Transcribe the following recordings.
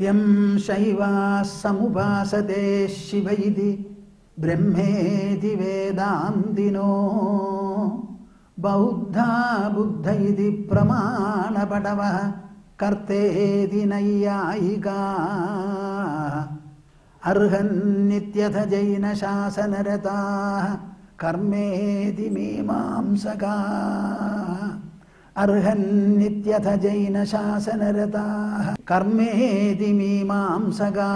Yam Shaiva Samupasate Shivaidi Brahmedi Vedandino Bauddha Buddhaidi Pramana Padava Kartedi Nayayiga Arhan Nityatha Jaina Shasanarata Karmedi Mimamsaka Arhan Nityatha Jaina Shasanarata Karmedi Mimamsaka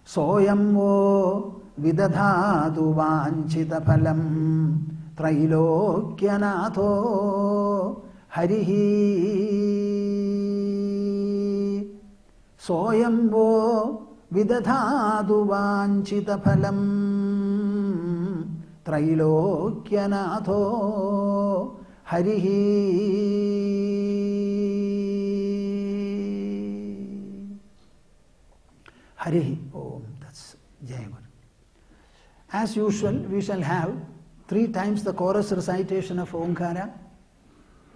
Soyamvo Vidadhatu Vanchita Phalam Trailokyanato Harihi Soyamvo Vidadhatu Vanchita Phalam Trailokyanato Harihi. Harihi Om. That's Jai Guru. As usual, we shall have 3 times the chorus recitation of Omkara.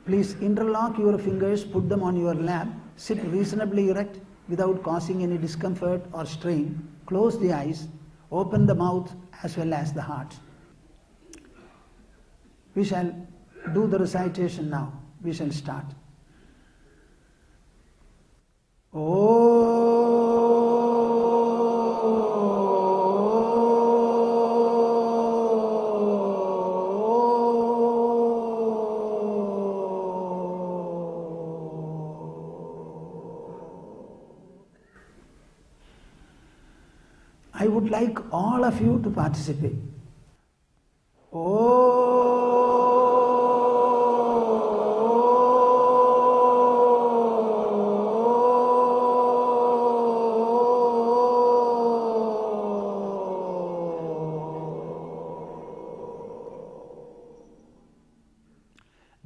Please interlock your fingers, put them on your lap, sit reasonably erect without causing any discomfort or strain. Close the eyes, open the mouth as well as the heart. We shall do the recitation now. We shall start. I would like all of you to participate.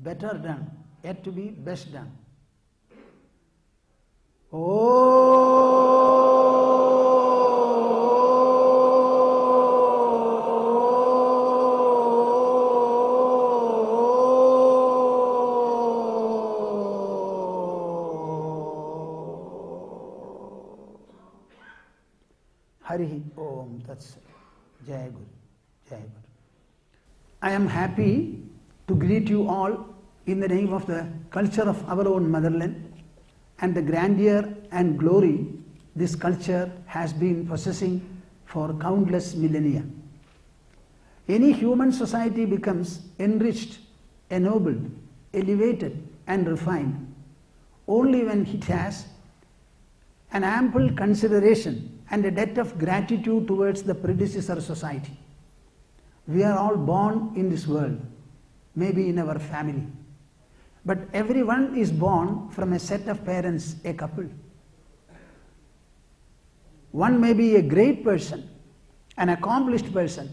Better done, yet to be best done. Harihi Om. That's Jai Guru. Jai Guru. I am happy to greet you all in the name of the culture of our own motherland and the grandeur and glory this culture has been possessing for countless millennia. Any human society becomes enriched, ennobled, elevated and refined only when it has an ample consideration and a debt of gratitude towards the predecessor society. We are all born in this world, maybe in our family. But everyone is born from a set of parents, a couple. One may be a great person, an accomplished person.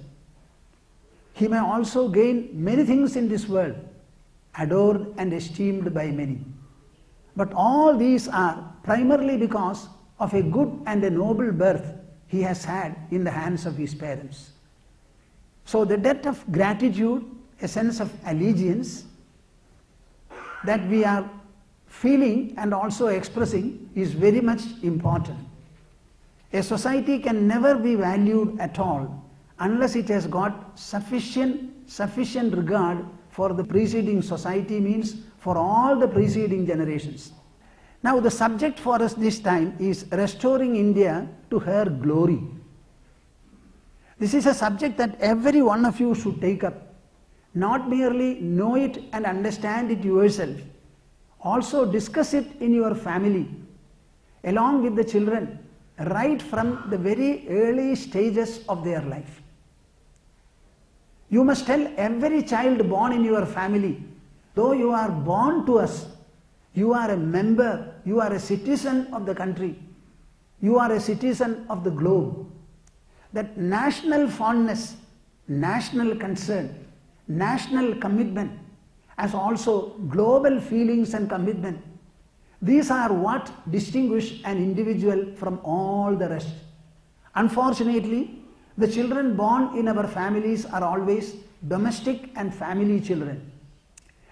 He may also gain many things in this world, adored and esteemed by many. But all these are primarily because of a good and a noble birth he has had in the hands of his parents. So the debt of gratitude, a sense of allegiance that we are feeling and also expressing is very much important. A society can never be valued at all unless it has got sufficient regard for the preceding society, means for all the preceding generations. Now the subject for us this time is restoring India to her glory. This is a subject that every one of you should take up. Not merely know it and understand it yourself, also discuss it in your family, along with the children, right from the very early stages of their life. You must tell every child born in your family, though you are born to us, you are a member, you are a citizen of the country, you are a citizen of the globe. That national fondness, national concern, national commitment, as also global feelings and commitment, these are what distinguish an individual from all the rest. Unfortunately, the children born in our families are always domestic and family children.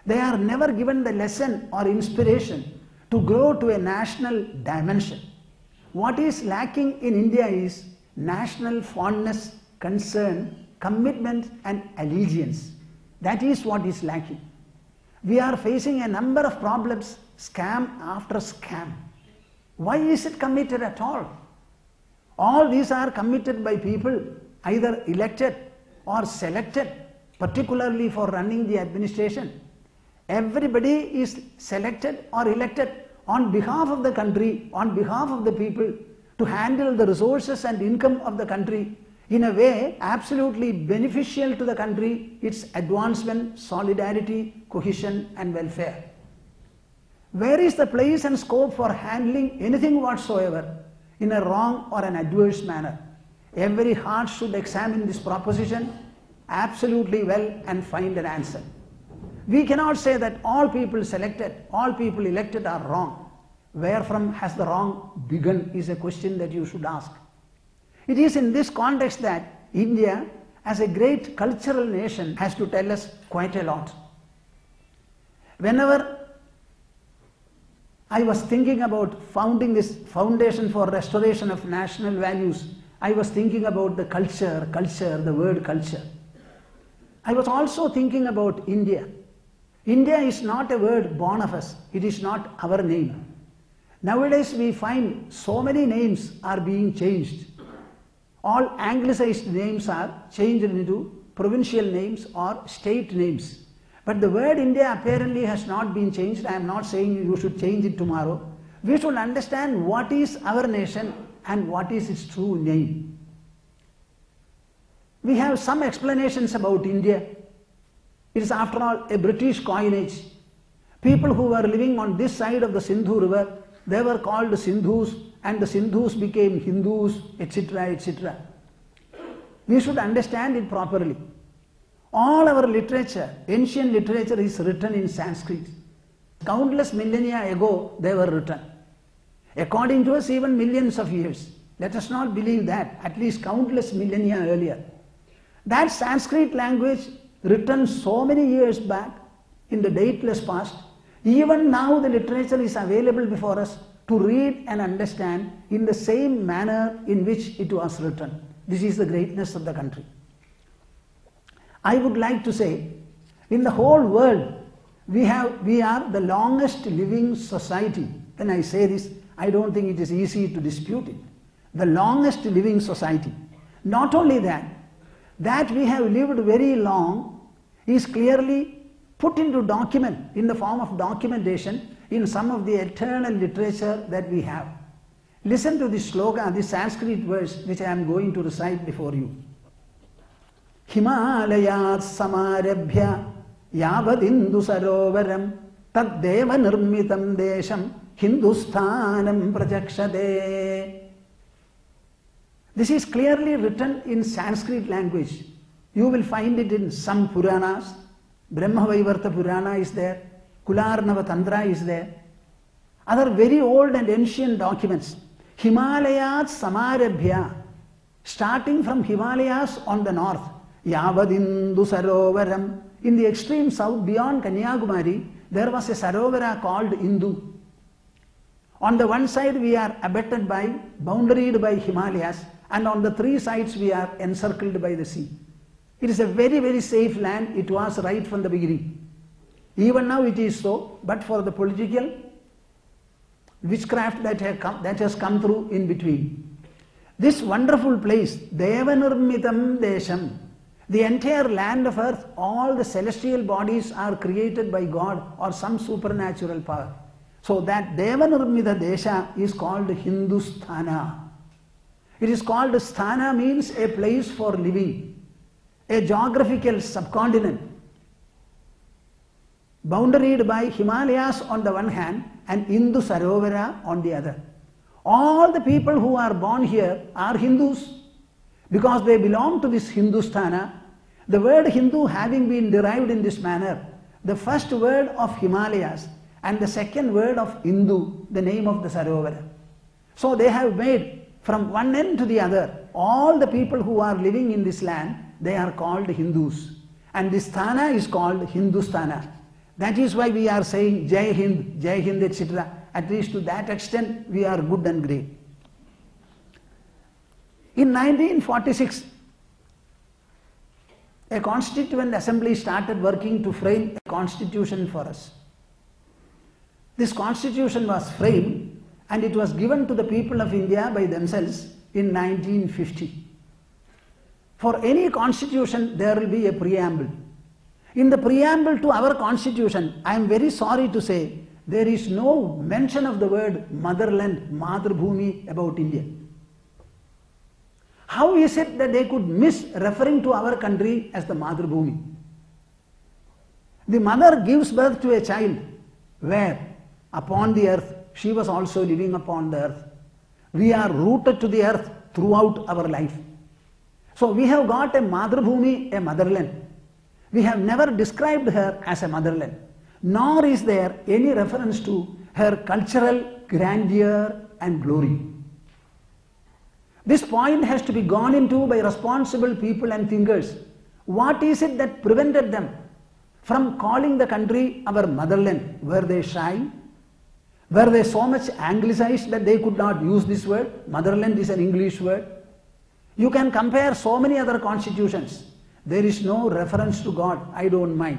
They are never given the lesson or inspiration to grow to a national dimension. What is lacking in India is national fondness, concern, commitment and allegiance. That is what is lacking. We are facing a number of problems, scam after scam. Why is it committed at all? All these are committed by people either elected or selected, particularly for running the administration. Everybody is selected or elected on behalf of the country, on behalf of the people, to handle the resources and income of the country in a way absolutely beneficial to the country, its advancement, solidarity, cohesion and welfare. Where is the place and scope for handling anything whatsoever in a wrong or an adverse manner? Every heart should examine this proposition absolutely well and find an answer. We cannot say that all people selected, all people elected are wrong. Wherefrom has the wrong begun is a question that you should ask. It is in this context that India, as a great cultural nation, has to tell us quite a lot. Whenever I was thinking about founding this Foundation for Restoration of National Values, I was thinking about the culture, the word culture. I was also thinking about India. India is not a word born of us. It is not our name. Nowadays we find so many names are being changed. All anglicized names are changed into provincial names or state names. But the word India apparently has not been changed. I am not saying you should change it tomorrow. We should understand what is our nation and what is its true name. We have some explanations about India. It is after all a British coinage. People who were living on this side of the Sindhu river, they were called Sindhus, and the Sindhus became Hindus, etc., etc. We should understand it properly. All our literature, ancient literature, is written in Sanskrit. Countless millennia ago they were written. According to us, even millions of years. Let us not believe that, at least countless millennia earlier. That Sanskrit language, written so many years back in the dateless past, even now the literature is available before us to read and understand in the same manner in which it was written. This is the greatness of the country. I would like to say, in the whole world, we are the longest living society. When I say this, I don't think it is easy to dispute it. The longest living society. Not only that we have lived very long is clearly put into document in the form of documentation in some of the eternal literature that we have. Listen to this slogan, this Sanskrit verse which I am going to recite before you. Himalayat samarabhya yavadindu sarovaram tad deva nirmitam desham Hindusthanam prajakshade. This is clearly written in Sanskrit language. You will find it in some Puranas. Brahmavaivarta Purana is there. Kularnava Tantra is there. Other very old and ancient documents. Himalayat Samarabhya. Starting from Himalayas on the north. Yavadindu Sarovaram. In the extreme south, beyond Kanyakumari, there was a Sarovara called Indu. On the one side we are abutted by, boundaried by Himalayas, and on the three sides we are encircled by the sea. It is a very, very safe land. It was right from the beginning. Even now it is so, but for the political witchcraft that has come through in between. This wonderful place, Devanirmitam Desham, the entire land of earth, all the celestial bodies are created by God or some supernatural power. So that Devanirmita Desha is called Hindusthana. It is called Sthana, means a place for living, a geographical subcontinent, boundaried by Himalayas on the one hand and Indu Sarovara on the other. All the people who are born here are Hindus because they belong to this Hindusthana. The word Hindu having been derived in this manner, the first word of Himalayas and the second word of Indu, the name of the Sarovara. So they have made from one end to the other, all the people who are living in this land, they are called Hindus. And this Sthana is called Hindusthana. That is why we are saying Jai Hind, etc. At least to that extent we are good and great. In 1946, a Constituent Assembly started working to frame a constitution for us. This constitution was framed and it was given to the people of India by themselves in 1950. For any constitution there will be a preamble. In the preamble to our constitution, I am very sorry to say, there is no mention of the word motherland, Madhubhumi about India. How is it that they could miss referring to our country as the Madhubhumi? The mother gives birth to a child where upon the earth she was also living upon the earth. We are rooted to the earth throughout our life. So we have got a Madhubhumi, a motherland. We have never described her as a motherland, nor is there any reference to her cultural grandeur and glory. This point has to be gone into by responsible people and thinkers. What is it that prevented them from calling the country our motherland? Were they shy? Were they so much anglicized that they could not use this word? Motherland is an English word. You can compare so many other constitutions. There is no reference to God. I don't mind.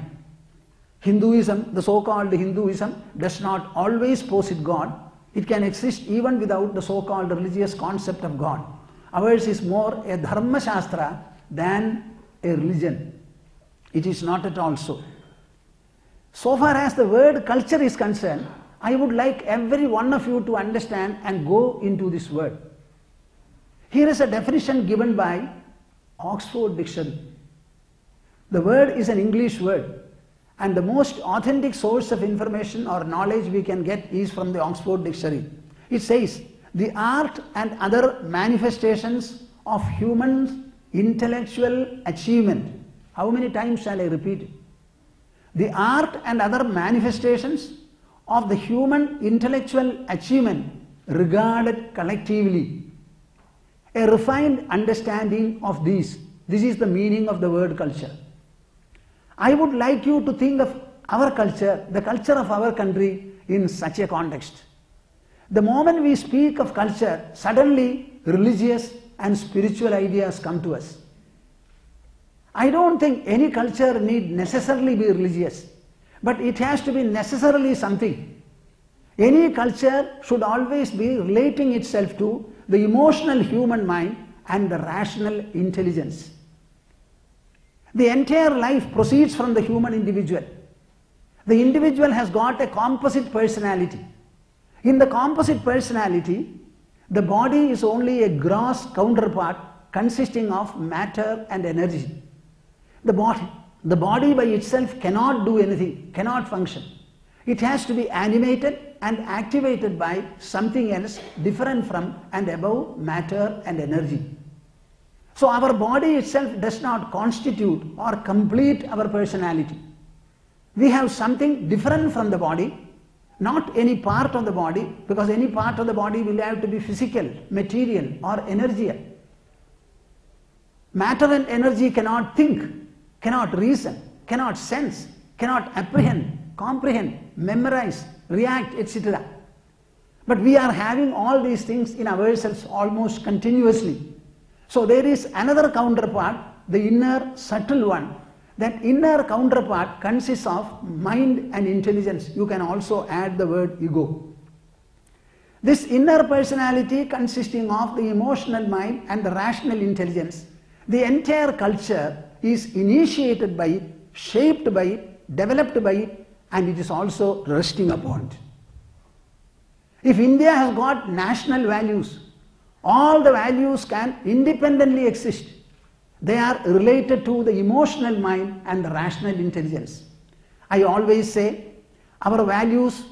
Hinduism, the so-called Hinduism, does not always posit God. It can exist even without the so-called religious concept of God. Ours is more a dharma shastra than a religion. It is not at all so. So far as the word culture is concerned, I would like every one of you to understand and go into this word. Here is a definition given by Oxford Dictionary. The word is an English word, and the most authentic source of information or knowledge we can get is from the Oxford Dictionary. It says, the art and other manifestations of human intellectual achievement. How many times shall I repeat it? The art and other manifestations of the human intellectual achievement regarded collectively. A refined understanding of these. This is the meaning of the word culture. I would like you to think of our culture, the culture of our country, in such a context. The moment we speak of culture, suddenly religious and spiritual ideas come to us. I don't think any culture need necessarily be religious, but it has to be necessarily something. Any culture should always be relating itself to the emotional human mind and the rational intelligence. The entire life proceeds from the human individual. The individual has got a composite personality. In the composite personality, the body is only a gross counterpart consisting of matter and energy. The body by itself cannot do anything, cannot function. It has to be animated and activated by something else different from and above matter and energy. So our body itself does not constitute or complete our personality. We have something different from the body, not any part of the body, because any part of the body will have to be physical, material or energial. Matter and energy cannot think, cannot reason, cannot sense, cannot apprehend, comprehend, memorize, react, etc. But we are having all these things in ourselves almost continuously. So there is another counterpart, the inner subtle one. That inner counterpart consists of mind and intelligence. You can also add the word ego. This inner personality consisting of the emotional mind and the rational intelligence, the entire culture is initiated by it, shaped by it, developed by it, and it is also resting upon it. If India has got national values, all the values can independently exist. They are related to the emotional mind and the rational intelligence. I always say, our values,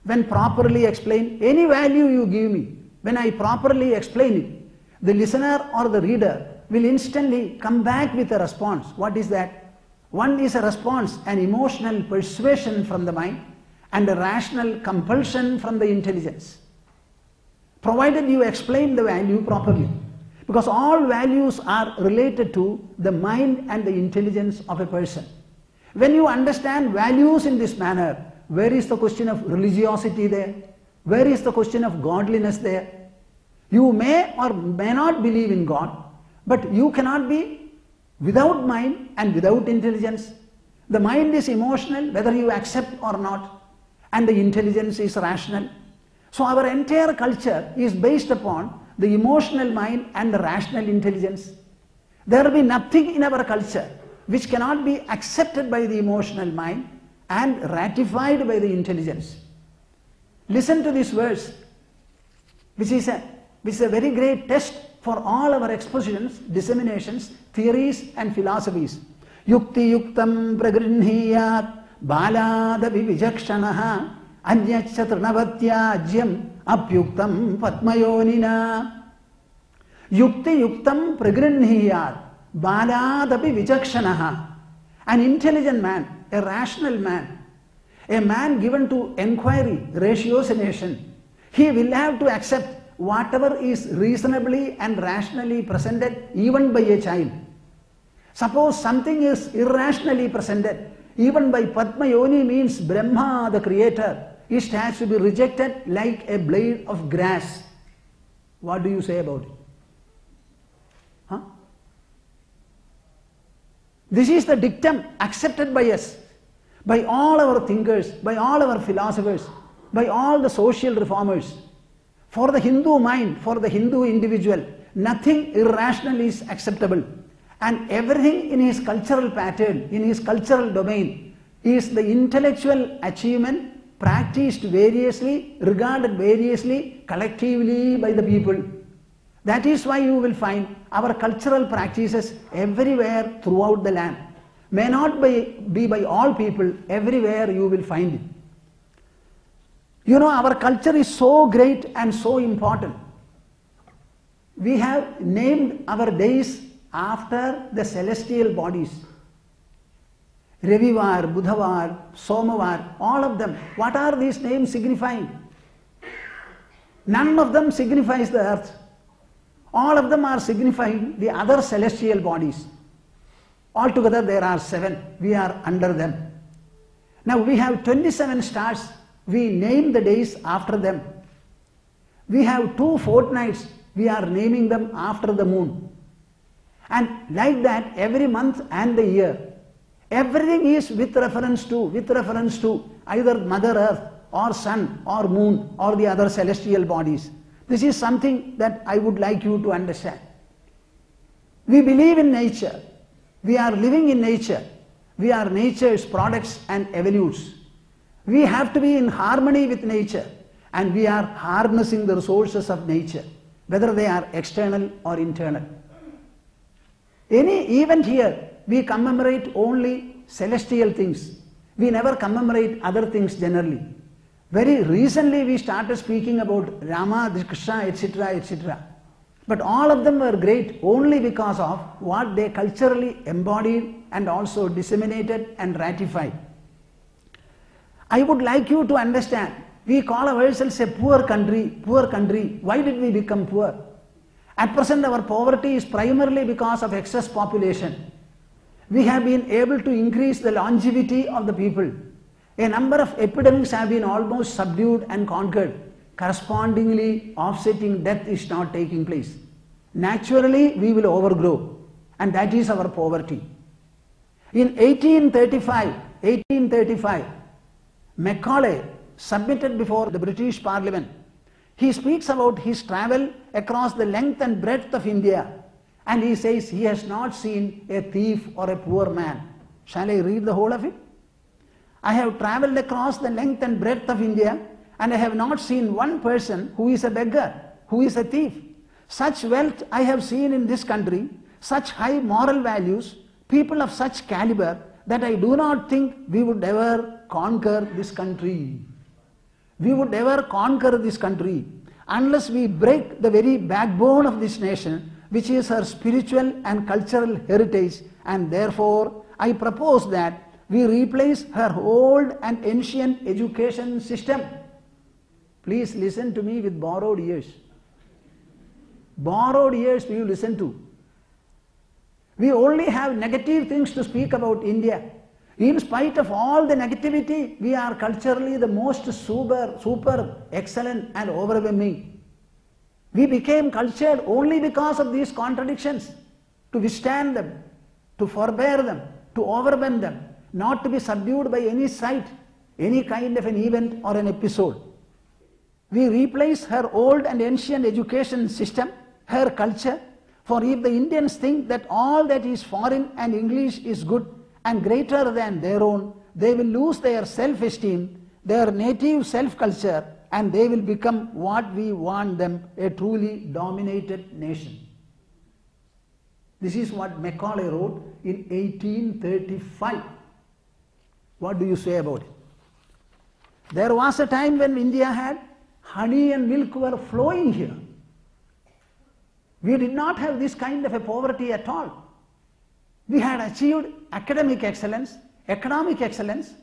when properly explained, any value you give me, when I properly explain it, the listener or the reader will instantly come back with a response. What is that? One is a response, an emotional persuasion from the mind, and a rational compulsion from the intelligence. Provided you explain the value properly. Because all values are related to the mind and the intelligence of a person. When you understand values in this manner, where is the question of religiosity there? Where is the question of godliness there? You may or may not believe in God, but you cannot be without mind and without intelligence. The mind is emotional whether you accept or not, and the intelligence is rational. So our entire culture is based upon the emotional mind and the rational intelligence. There will be nothing in our culture which cannot be accepted by the emotional mind and ratified by the intelligence. Listen to this verse, which is a very great test for all our expositions, disseminations, theories and philosophies. Yukti yuktam pragrinhiyat baladavi vijakshanaha anyaccha trinavatyaajyam apyuktam patmayonina. Yukti yuktam pragrinhiyat baladavi vijakshanaha. An intelligent man, a rational man, a man given to enquiry, ratiocination, he will have to accept whatever is reasonably and rationally presented even by a child. Suppose something is irrationally presented, even by Padmayoni means Brahma, the creator, it has to be rejected like a blade of grass. What do you say about it? Huh? This is the dictum accepted by us, by all our thinkers, by all our philosophers, by all the social reformers. For the Hindu mind, for the Hindu individual, nothing irrational is acceptable. And everything in his cultural pattern, in his cultural domain, is the intellectual achievement practiced variously, regarded variously, collectively by the people. That is why you will find our cultural practices everywhere throughout the land. May not be by all people, everywhere you will find it. You know, our culture is so great and so important. We have named our days after the celestial bodies. Ravivar, Budhavar, Somavar, all of them. What are these names signifying? None of them signifies the earth. All of them are signifying the other celestial bodies. Altogether there are 7. We are under them. Now we have 27 stars. We name the days after them. We have 2 fortnights. We are naming them after the moon. And like that, every month and the year, everything is with reference to either Mother Earth or Sun or Moon or the other celestial bodies. This is something that I would like you to understand. We believe in nature. We are living in nature. We are nature's products and evolutes. We have to be in harmony with nature, and we are harnessing the resources of nature, whether they are external or internal. Any event here, we commemorate only celestial things. We never commemorate other things generally. Very recently we started speaking about Rama, Krishna, etc., etc. But all of them were great only because of what they culturally embodied and also disseminated and ratified. I would like you to understand, we call ourselves a poor country, poor country. Why did we become poor? At present our poverty is primarily because of excess population. We have been able to increase the longevity of the people. A number of epidemics have been almost subdued and conquered. Correspondingly, offsetting death is not taking place. Naturally, we will overgrow, and that is our poverty. In 1835, Macaulay submitted before the British Parliament. He speaks about his travel across the length and breadth of India, and he says he has not seen a thief or a poor man. Shall I read the whole of it? I have travelled across the length and breadth of India, and I have not seen one person who is a beggar, who is a thief. Such wealth I have seen in this country, such high moral values, people of such caliber, that I do not think we would ever conquer this country. We would ever conquer this country unless we break the very backbone of this nation, which is her spiritual and cultural heritage, and therefore I propose that we replace her old and ancient education system. Please listen to me with borrowed ears. Borrowed ears will you listen to. We only have negative things to speak about India. In spite of all the negativity, we are culturally the most super, excellent and overwhelming. We became cultured only because of these contradictions, to withstand them, to forbear them, to overwhelm them, not to be subdued by any sight, any kind of an event or an episode. We replace her old and ancient education system, her culture, for if the Indians think that all that is foreign and English is good and greater than their own, they will lose their self-esteem, their native self-culture, and they will become what we want them, a truly dominated nation. This is what Macaulay wrote in 1835. What do you say about it? There was a time when India had honey and milk were flowing here. We did not have this kind of a poverty at all. We had achieved academic excellence, economic excellence,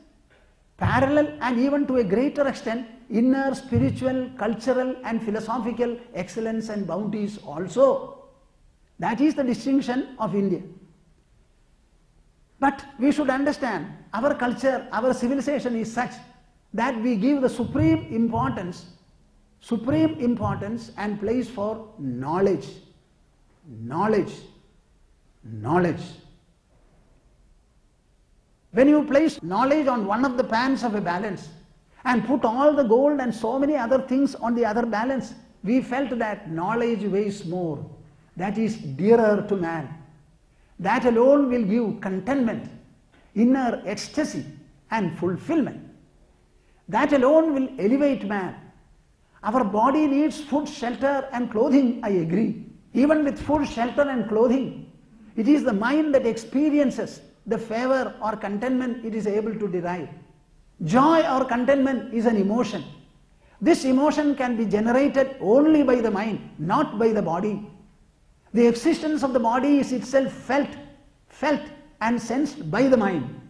parallel and even to a greater extent inner spiritual, cultural and philosophical excellence and bounties also. That is the distinction of India. But we should understand our culture, our civilization is such that we give the supreme importance and place for knowledge. Knowledge. When you place knowledge on one of the pans of a balance and put all the gold and so many other things on the other balance, we felt that knowledge weighs more. That is dearer to man. That alone will give contentment, inner ecstasy and fulfillment. That alone will elevate man. Our body needs food, shelter and clothing, I agree. Even with food, shelter and clothing, it is the mind that experiences the favor or contentment it is able to derive. Joy or contentment is an emotion. This emotion can be generated only by the mind, not by the body. The existence of the body is itself felt and sensed by the mind.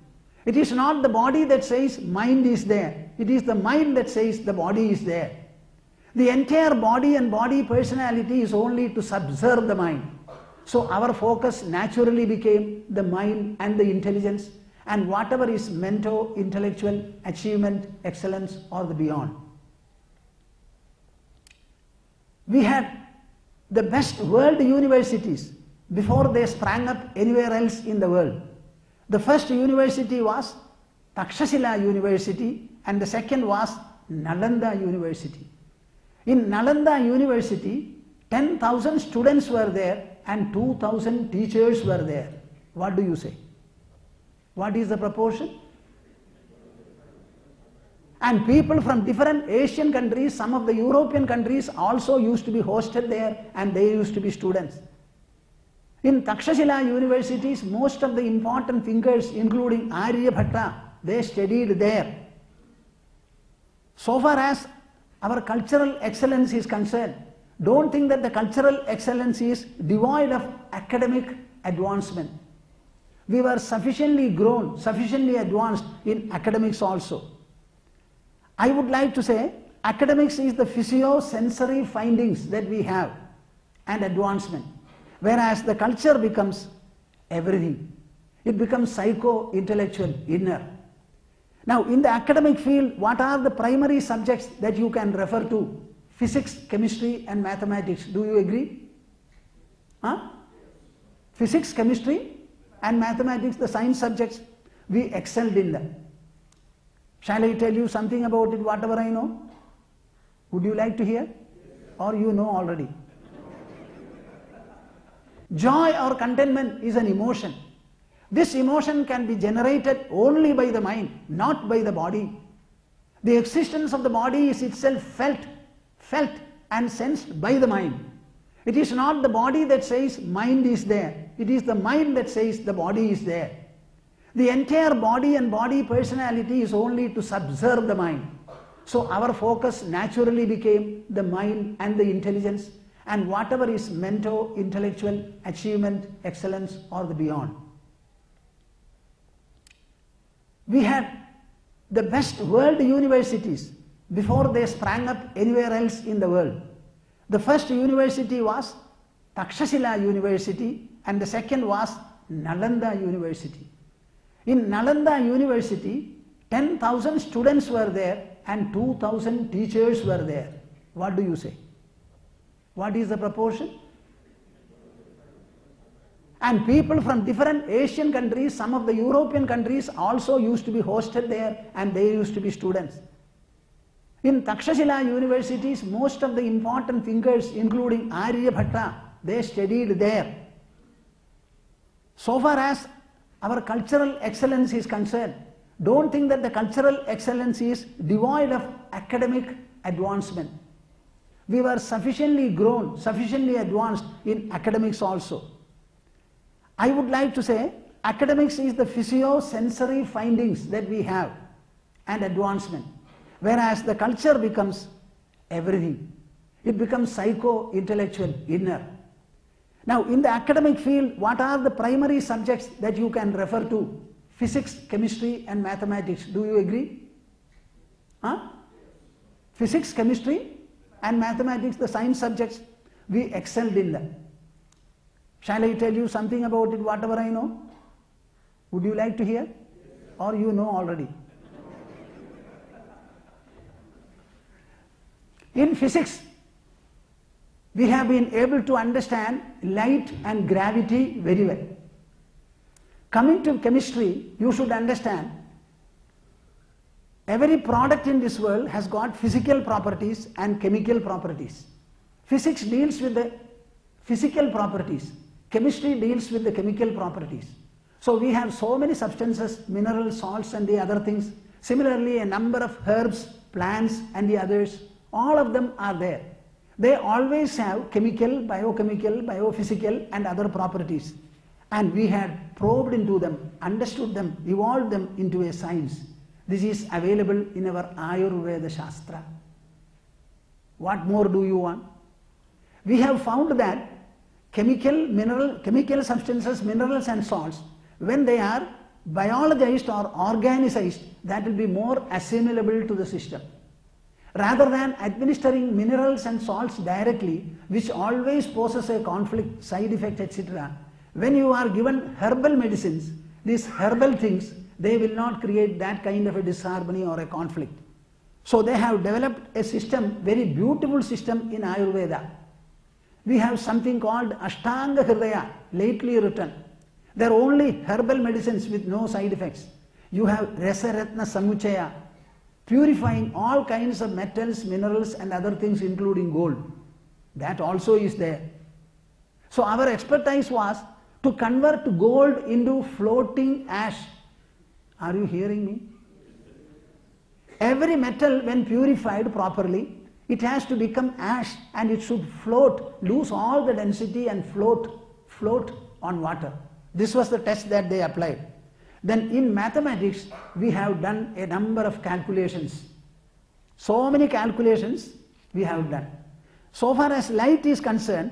It is not the body that says mind is there. It is the mind that says the body is there. The entire body and body personality is only to subserve the mind. So our focus naturally became the mind and the intelligence and whatever is mental, intellectual, achievement, excellence or the beyond. We had the best world universities before they sprang up anywhere else in the world. The first university was Takshashila University and the second was Nalanda University. In Nalanda University, 10,000 students were there and 2,000 teachers were there. What do you say? What is the proportion? And people from different Asian countries, some of the European countries also used to be hosted there and they used to be students. In Takshashila universities, most of the important thinkers, including Aryabhatta, they studied there. So far as our cultural excellence is concerned, don't think that the cultural excellence is devoid of academic advancement. We were sufficiently grown, sufficiently advanced in academics also. I would like to say academics is the physio-sensory findings that we have and advancement, whereas the culture becomes everything. It becomes psycho-intellectual, inner. Now in the academic field, what are the primary subjects that you can refer to? Physics, chemistry and mathematics. Do you agree? Huh? Physics, chemistry and mathematics, the science subjects, we excelled in them. Shall I tell you something about it, whatever I know? Would you like to hear? Or you know already? Joy or contentment is an emotion. This emotion can be generated only by the mind, not by the body. The existence of the body is itself felt and sensed by the mind. It is not the body that says mind is there. It is the mind that says the body is there. The entire body and body personality is only to subserve the mind. So our focus naturally became the mind and the intelligence and whatever is mental, intellectual, achievement, excellence or the beyond. We had the best world universities before they sprang up anywhere else in the world. The first university was Takshashila University and the second was Nalanda University. In Nalanda University, 10,000 students were there and 2,000 teachers were there. What do you say? What is the proportion? And people from different Asian countries, some of the European countries also used to be hosted there, and they used to be students. In Takshashila universities, most of the important thinkers, including Aryabhatta, they studied there. So far as our cultural excellence is concerned, don't think that the cultural excellence is devoid of academic advancement. We were sufficiently grown, sufficiently advanced in academics also. I would like to say, academics is the physio-sensory findings that we have and advancement, whereas the culture becomes everything. It becomes psycho-intellectual, inner. Now, in the academic field, what are the primary subjects that you can refer to? Physics, chemistry and mathematics. Do you agree? Huh? Physics, chemistry and mathematics, the science subjects, we excelled in them. Shall I tell you something about it, whatever I know? Would you like to hear? Or you know already? In physics, we have been able to understand light and gravity very well. Coming to chemistry, you should understand every product in this world has got physical properties and chemical properties. Physics deals with the physical properties. Chemistry deals with the chemical properties. So we have so many substances, minerals, salts and the other things. Similarly, a number of herbs, plants and the others, all of them are there. They always have chemical, biochemical, biophysical and other properties. And we had probed into them, understood them, evolved them into a science. This is available in our Ayurveda Shastra. What more do you want? We have found that chemical substances, minerals and salts, when they are biologized or organized, that will be more assimilable to the system. Rather than administering minerals and salts directly, which always poses a conflict, side effect, etc., when you are given herbal medicines, these herbal things, they will not create that kind of a disharmony or a conflict. So they have developed a system, very beautiful system in Ayurveda. We have something called Ashtanga Hridaya, lately written. They are only herbal medicines with no side effects. You have Rasaratna Samuchaya, purifying all kinds of metals, minerals and other things including gold. That also is there. So our expertise was to convert gold into floating ash. Are you hearing me? Every metal, when purified properly, it has to become ash and it should float, lose all the density and float on water. This was the test that they applied. Then in mathematics, we have done a number of calculations. So many calculations we have done. So far as light is concerned,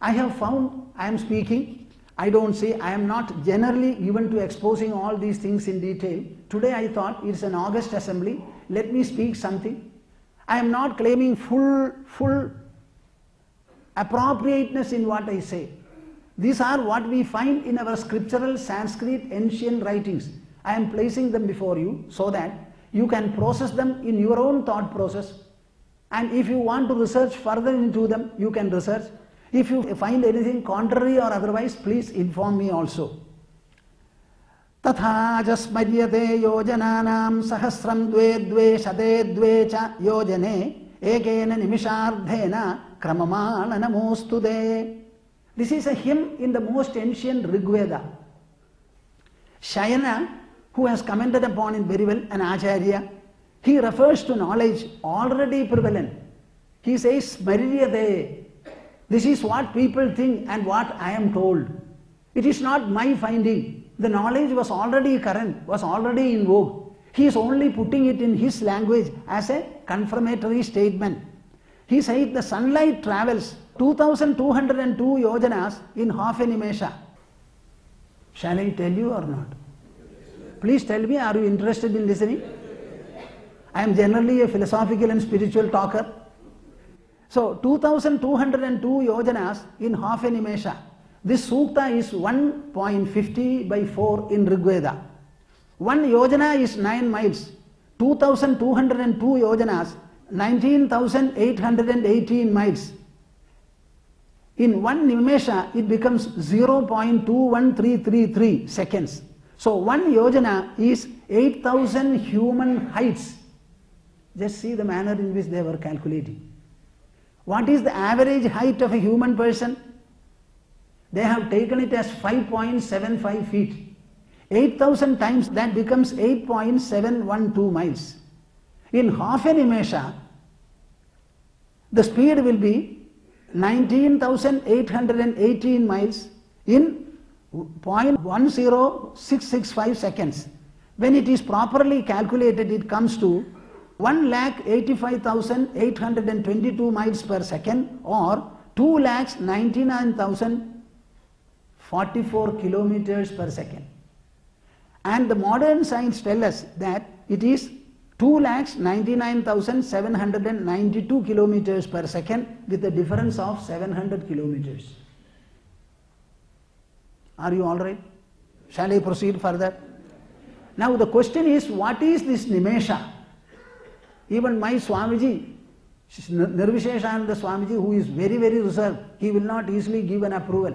I have found, I am speaking, I don't say, I am not generally given to exposing all these things in detail. Today I thought it's an August assembly, let me speak something. I am not claiming full appropriateness in what I say. These are what we find in our scriptural Sanskrit ancient writings. I am placing them before you so that you can process them in your own thought process. And if you want to research further into them, you can research. If you find anything contrary or otherwise, please inform me also. तथा च स्मर्यते योजनानां सहस्रं द्वे द्वे शते द्वे च योजने एकेन निमिषार्धेन क्रममाण नमोस्तुते. This is a hymn in the most ancient Rigveda. Shayana, who has commented upon it very well, an Acharya, he refers to knowledge already prevalent. He says, Smaryate. This is what people think and what I am told. It is not my finding. The knowledge was already current, was already in vogue. He is only putting it in his language as a confirmatory statement. He said the sunlight travels 2202 yojanas in half a nimesha. Shall I tell you or not? Please tell me, are you interested in listening? I am generally a philosophical and spiritual talker. So 2202 yojanas in half a nimesha. This sukta is 1.50 by 4 in Rigveda. 1 yojana is 9 miles. 2202 yojanas, 19,818 miles. In 1 nimesha, it becomes 0.21333 seconds. So 1 yojana is 8,000 human heights. Just see the manner in which they were calculating. What is the average height of a human person? They have taken it as 5.75 feet. 8,000 times that becomes 8.712 miles. In half a nimesha, the speed will be 19,818 miles in 0.10665 seconds. When it is properly calculated, it comes to 1,85,822 miles per second or 2,99,044 kilometers per second. And the modern science tells us that it is 2,99,792 kilometers per second with a difference of 700 kilometers. Are you all right? Shall I proceed further? Now the question is, what is this Nimesha? Even my Swamiji, Nirvisheshananda Swamiji, who is very, very reserved, he will not easily give an approval.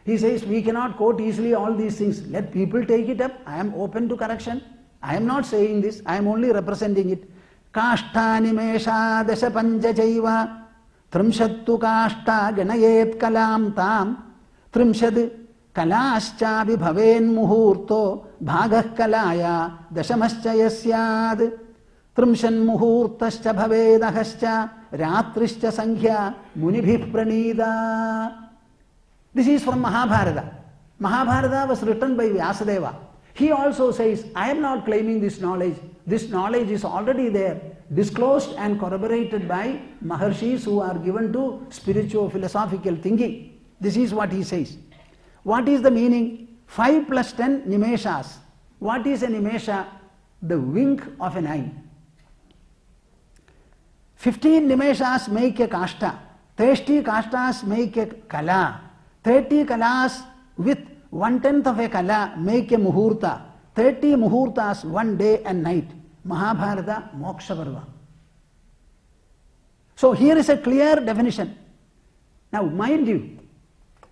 He says, we cannot quote easily all these things. Let people take it up. I am open to correction. I am not saying this. I am only representing it. Kashta nimesha dasha pancha chaiva trimshattu kashta ganayet kalam tam trimshad kalascha vibhaven muhurto bhagah kalaya dashamascha yasyad trimshan muhurtascha bhavedahascha ratrischa sankhya munibhih pranida. This is from Mahabharata. Mahabharata was written by Vyasadeva. He also says, I am not claiming this knowledge. This knowledge is already there, disclosed and corroborated by Maharshis who are given to spiritual philosophical thinking. This is what he says. What is the meaning? 5 plus 10 nimeshas. What is a nimesha? The wink of an eye. 15 nimeshas make a kashta. 30 kashtas make a kala. 30 kalas with 1/10 of a kala make a muhurta. 30 muhurtas 1 day and night. Mahabharata Moksha Parva. So here is a clear definition. Now mind you,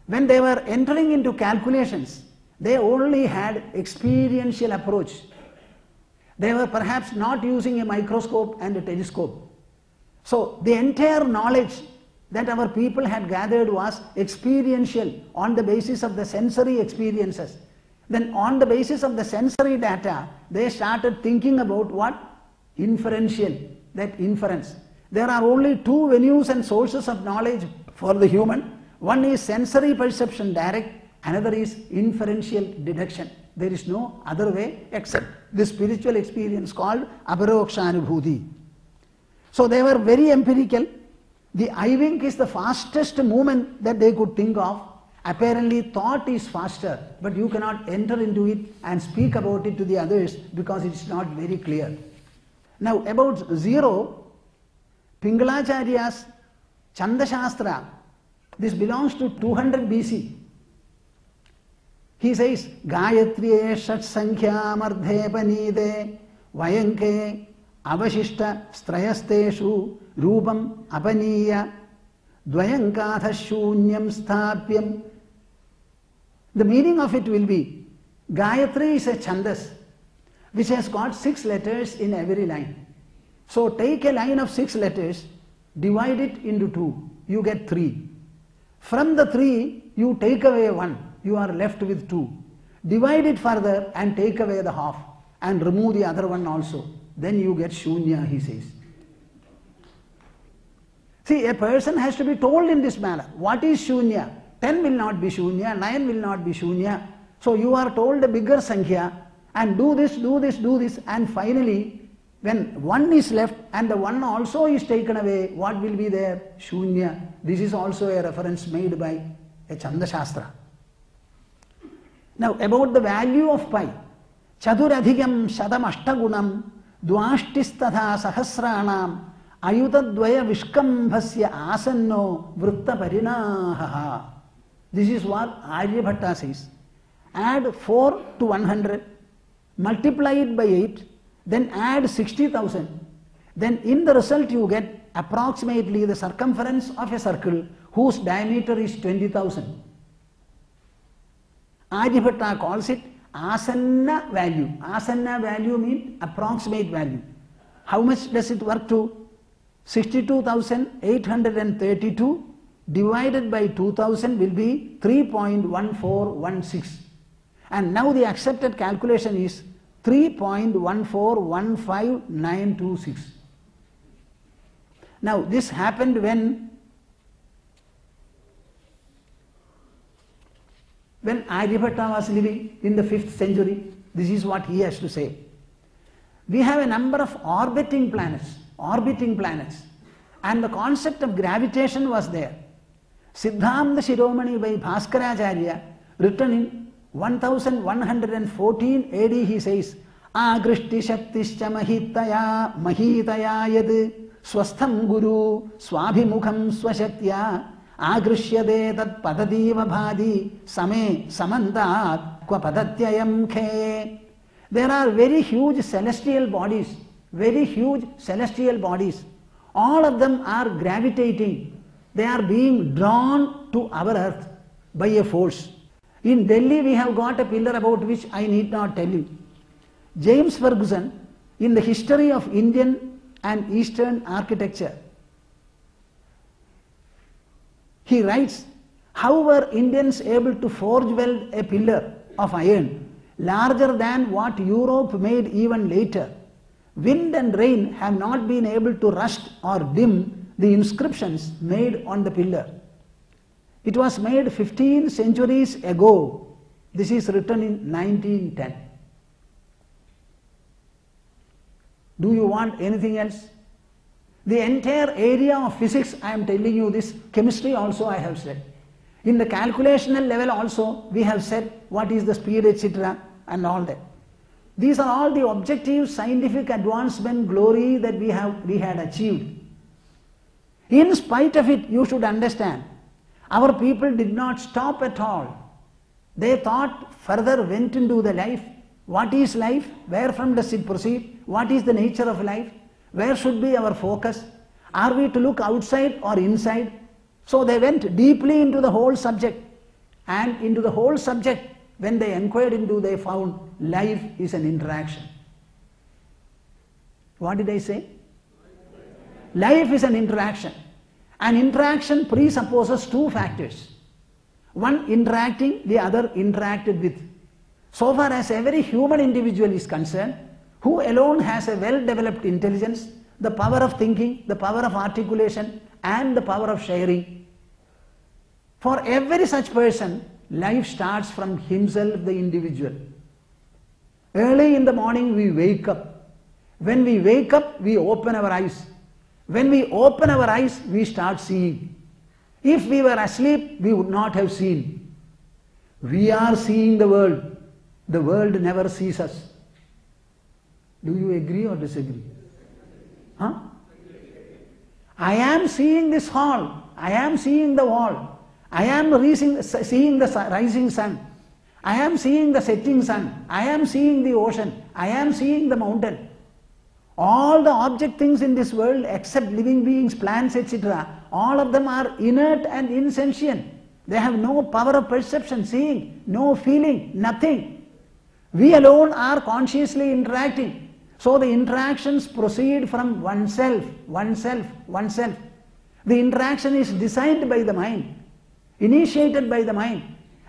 when they were entering into calculations, they only had experiential approach. They were perhaps not using a microscope and a telescope. So the entire knowledge that our people had gathered was experiential on the basis of the sensory experiences. Then on the basis of the sensory data, they started thinking about what? Inferential, that inference. There are only 2 venues and sources of knowledge for the human. One is sensory perception direct, another is inferential deduction. There is no other way except this spiritual experience called aparokshanubhuti. So they were very empirical. The eye wink is the fastest movement that they could think of. Apparently thought is faster, but you cannot enter into it and speak about it to the others because it is not very clear. Now about 0, Pingalacharya's Chandashastra, this belongs to 200 BC. He says, Gayatriye Shat Sankhya Mardhe Panide Vayanke Avashishta Strayasteshu Rupam Apaniya Dvayankatha Shunyam Sthapyam. The meaning of it will be, Gayatri is a Chandas which has got 6 letters in every line. So take a line of 6 letters, divide it into 2, you get 3. From the 3, you take away 1, you are left with 2. Divide it further and take away the half and remove the other one also. Then you get Shunya, he says. See, a person has to be told in this manner, what is Shunya? 10 will not be Shunya, 9 will not be Shunya. So you are told a bigger Sankhya and do this, do this, do this, and finally when 1 is left and the 1 also is taken away, what will be there? Shunya. This is also a reference made by a Chandashastra. Now about the value of pi. Chaduradhigam shadam ashtagunam dvashtistatha sahasranam ayutadvaya vishkambhasya asanno vritta parinahaha. This is what Aryabhatta says. Add 4 to 100, multiply it by 8, then add 60,000, then in the result you get approximately the circumference of a circle whose diameter is 20,000. Aryabhatta calls it asanna value. Asanna value means approximate value. How much does it work to? 62,832 divided by 2000 will be 3.1416. And now the accepted calculation is 3.1415926. Now this happened when Aryabhatta was living in the 5th century. This is what he has to say. We have a number of orbiting planets, and the concept of gravitation was there. Siddhamta Shiromani by Bhaskaracharya, written in 1114 AD, he says, Agrishti Shaktischa Mahitaya Yad Swastham Guru Swabhimukham Swashaktya Agrishyade Tat Padadiva Bhadi Same Samantat Kwa Padatyayam Khe. There are very huge celestial bodies. All of them are gravitating. They are being drawn to our earth by a force. In Delhi we have got a pillar about which I need not tell you. James Ferguson, in the history of Indian and Eastern architecture, he writes, how were Indians able to forge weld a pillar of iron larger than what Europe made even later? Wind and rain have not been able to rust or dim the inscriptions made on the pillar. It was made 15 centuries ago. This is written in 1910. Do you want anything else? The entire area of physics, I am telling you this, chemistry also I have said. In the calculational level also, we have said what is the speed, etc. and all that. These are all the objective scientific advancement glory that we had achieved. In spite of it, you should understand, our people did not stop at all. They thought further, went into the life. What is life? Where from does it proceed? What is the nature of life? Where should be our focus? Are we to look outside or inside? So they went deeply into the whole subject. And into the whole subject, when they inquired into, they found life is an interaction. What did I say? Life is an interaction. An interaction presupposes two factors. One interacting, the other interacted with. So far as every human individual is concerned, who alone has a well-developed intelligence, the power of thinking, the power of articulation, and the power of sharing. For every such person, life starts from himself, the individual. Early in the morning we wake up. When we wake up, we open our eyes. When we open our eyes, we start seeing. If we were asleep, we would not have seen. We are seeing the world. The world never sees us. Do you agree or disagree? Huh? I am seeing this hall. I am seeing the wall. I am seeing the rising sun. I am seeing the setting sun. I am seeing the ocean. I am seeing the mountain. All the object things in this world except living beings, plants, etc., all of them are inert and insentient. They have no power of perception, seeing, no feeling, nothing. We alone are consciously interacting. So the interactions proceed from oneself. The interaction is designed by the mind, initiated by the mind,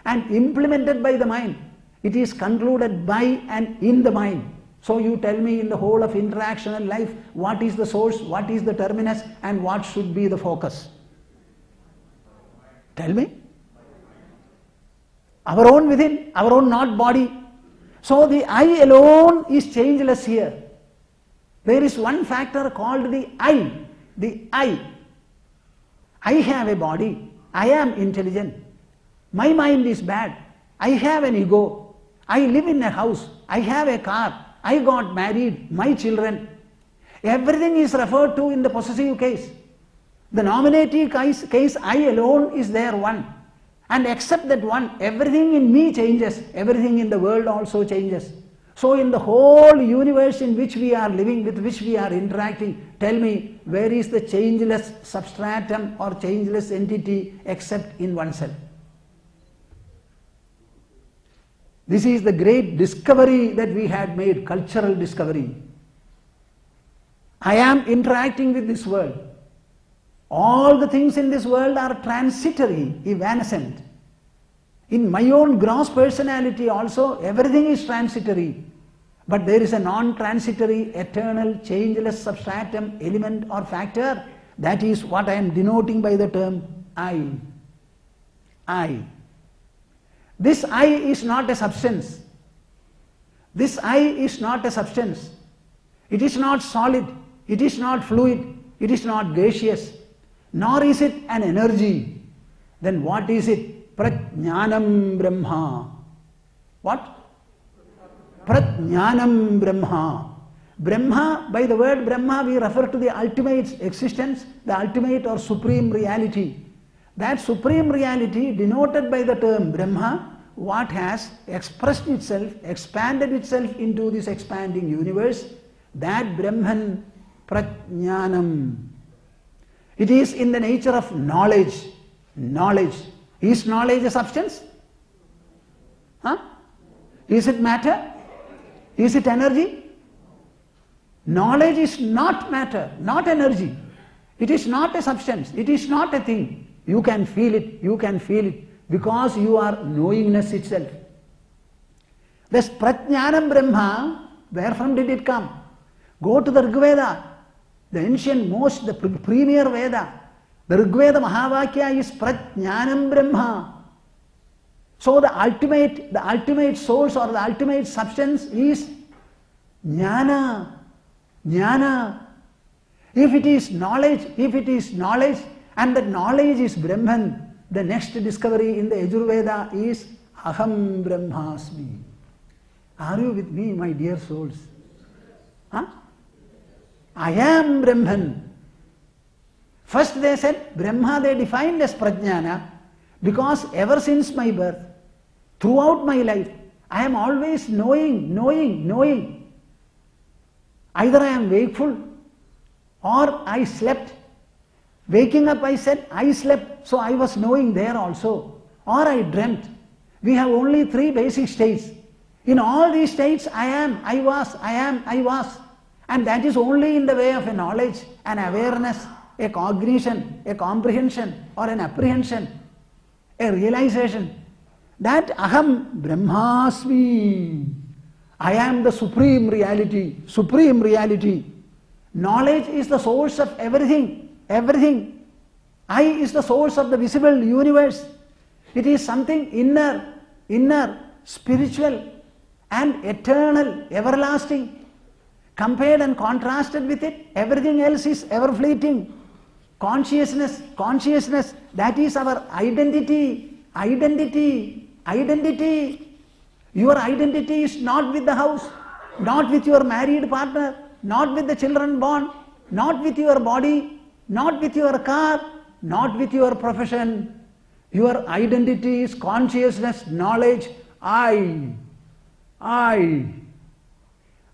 and implemented by the mind. It is concluded by and in the mind. So you tell me, in the whole of interactional life, what is the source, what is the terminus, and what should be the focus? Tell me. Our own within, our own not body. So the I alone is changeless here. There is one factor called the I. The I. I have a body. I am intelligent. My mind is bad. I have an ego. I live in a house. I have a car. I got married. My children. Everything is referred to in the possessive case. The nominative case, I alone is there one. And except that one, everything in me changes. Everything in the world also changes. So in the whole universe in which we are living, with which we are interacting, tell me, where is the changeless substratum or changeless entity except in oneself? This is the great discovery that we had made, cultural discovery. I am interacting with this world. All the things in this world are transitory, evanescent. In my own gross personality also, everything is transitory. But there is a non-transitory, eternal, changeless substratum, element or factor. That is what I am denoting by the term I. I. This I is not a substance. This I is not a substance. It is not solid. It is not fluid. It is not gaseous. Nor is it an energy. Then what is it? Prajnanam Brahma. What? Prajnanam Brahma. Brahma, by the word Brahma we refer to the ultimate existence, the ultimate or supreme reality. That supreme reality denoted by the term Brahma, what has expressed itself, expanded itself into this expanding universe, that Brahman Prajnanam. It is in the nature of knowledge. Knowledge. Is knowledge a substance? Huh? Is it matter? Is it energy? Knowledge is not matter, not energy. It is not a substance. It is not a thing. You can feel it. You can feel it because you are knowingness itself. This Prajnanam Brahma, where from did it come? Go to the Rig Veda, the ancient most, the premier Veda. The Rig Veda Mahavakya is Prajnanam Brahma. So the ultimate source or the ultimate substance is Jnana. Jnana. If it is knowledge, and that knowledge is Brahman, the next discovery in the Yajurveda is Aham Brahmasmi. Are you with me, my dear souls? Huh? I am Brahman. First they said Brahma, they defined as Prajnana, because ever since my birth, throughout my life, I am always knowing. Either I am wakeful or I slept. Waking up, I said, I slept, so I was knowing there also. Or I dreamt. We have only 3 basic states. In all these states, I am, I was. And that is only in the way of a knowledge, an awareness, a cognition, a comprehension, or an apprehension, a realization. That Aham Brahmasmi. I am the supreme reality. Supreme reality. Knowledge is the source of everything. Everything. I is the source of the visible universe. It is something inner, spiritual and eternal, everlasting. Compared and contrasted with it, everything else is ever fleeting. Consciousness, that is our identity. Your identity is not with the house, not with your married partner, not with the children born, not with your body, not with your car, not with your profession. Your identity is consciousness, knowledge. I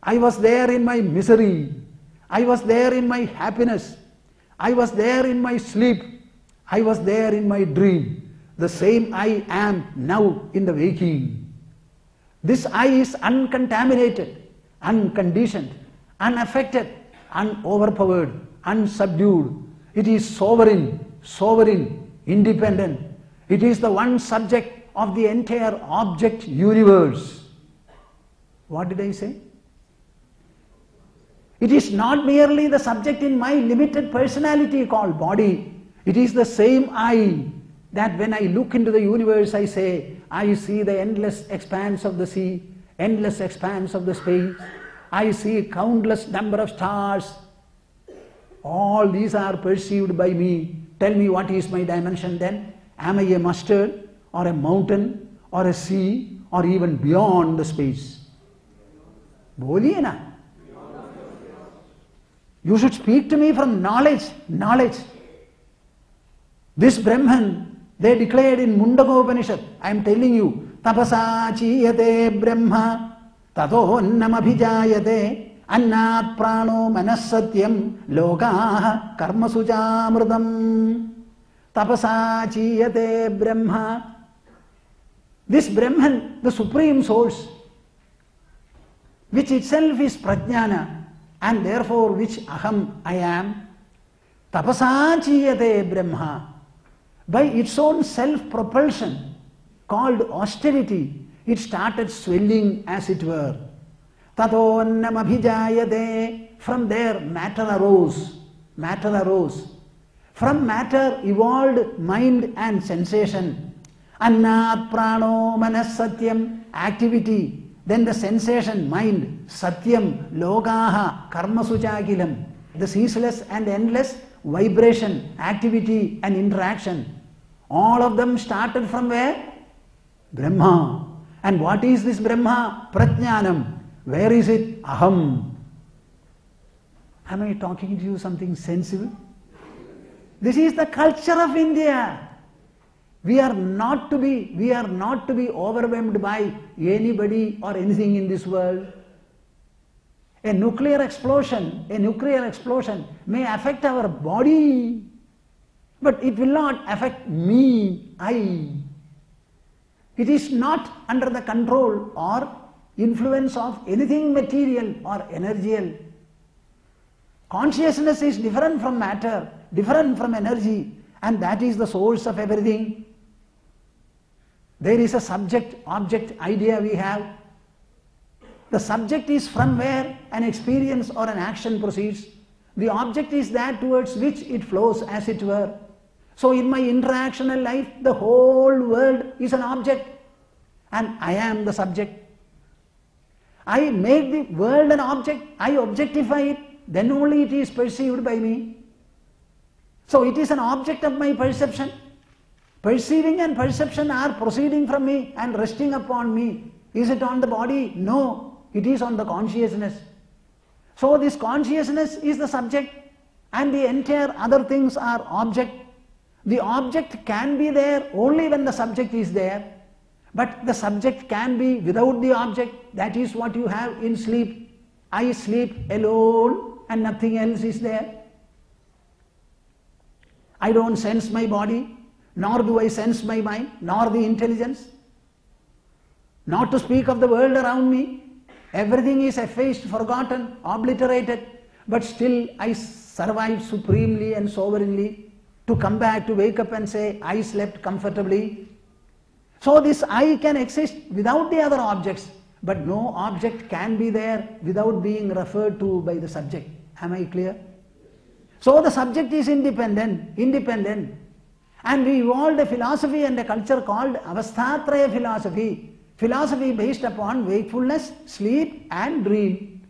was there in my misery. I was there in my happiness. I was there in my sleep. I was there in my dream. The same I am now in the waking. This I is uncontaminated, unconditioned, unaffected, unoverpowered, unsubdued. It is sovereign, independent. It is the one subject of the entire object universe. What did I say? It is not merely the subject in my limited personality called body. It is the same I that when I look into the universe, I say, I see the endless expanse of the sea, endless expanse of the space. I see countless number of stars. All these are perceived by me. Tell me, what is my dimension then? Am I a mustard or a mountain or a sea or even beyond the space? Boliye na. You should speak to me from knowledge. This Brahman, they declared in Mundaka Upanishad, I am telling you, tapasa chiyate brahma Tathonnamabhijayate annat prano manasatyam lokaha karmasu chamrutam tapasa chiyate brahma. This Brahman, the Supreme Source, which itself is Prajnana and therefore which Aham, I am, tapasa chiyate brahma, by its own self-propulsion called austerity, it started swelling as it were. Tathonnamabhijayate, from there matter arose, matter arose. From matter evolved mind and sensation. Annat prano manas satyam, activity, then the sensation, mind, satyam, lokaha, karma suchakilam, the ceaseless and endless vibration, activity and interaction. All of them started from where? Brahma. And what is this Brahma? Prajnanam. Where is it? Aham. Am I talking to you something sensible? This is the culture of India. We are not to be overwhelmed by anybody or anything in this world. A nuclear explosion may affect our body, but it will not affect me, I. It is not under the control or influence of anything material or energial. Consciousness is different from matter, different from energy, and that is the source of everything. There is a subject-object idea we have. The subject is from where an experience or an action proceeds. The object is that towards which it flows, as it were. So in my interactional life, the whole world is an object and I am the subject. I make the world an object, I objectify it, then only it is perceived by me. So it is an object of my perception. Perceiving and perception are proceeding from me and resting upon me. Is it on the body? No, it is on the consciousness. So this consciousness is the subject and the entire other things are object. The object can be there only when the subject is there, but the subject can be without the object. That is what you have in sleep. I sleep alone and nothing else is there. I don't sense my body, nor do I sense my mind, nor the intelligence. Not to speak of the world around me. Everything is effaced, forgotten, obliterated, but still I survive supremely and sovereignly to come back, to wake up and say, I slept comfortably. So this I can exist without the other objects, but no object can be there without being referred to by the subject. Am I clear? So the subject is independent. And we evolved a philosophy and a culture called Avasthatraya philosophy based upon wakefulness, sleep and dream.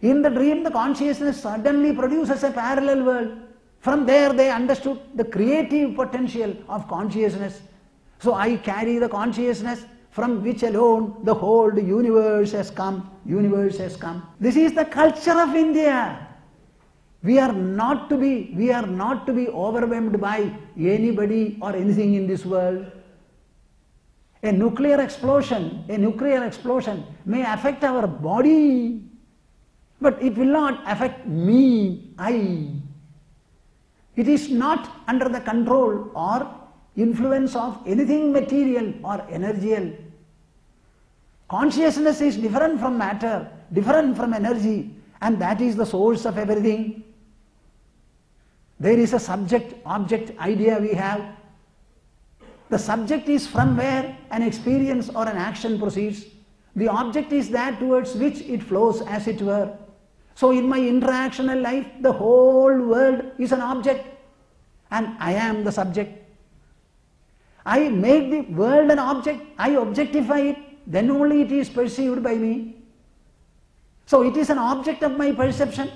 In the dream, the consciousness suddenly produces a parallel world. From there they understood the creative potential of consciousness. So I carry the consciousness from which alone the whole universe has come. This is the culture of India. We are not to be overwhelmed by anybody or anything in this world. A nuclear explosion may affect our body, but it will not affect me, I. It is not under the control or influence of anything material or energial. Consciousness is different from matter, different from energy, and that is the source of everything. There is a subject-object idea we have. The subject is from where an experience or an action proceeds. The object is that towards which it flows, as it were. So in my interactional life, the whole world is an object and I am the subject. I make the world an object, I objectify it, then only it is perceived by me. So it is an object of my perception.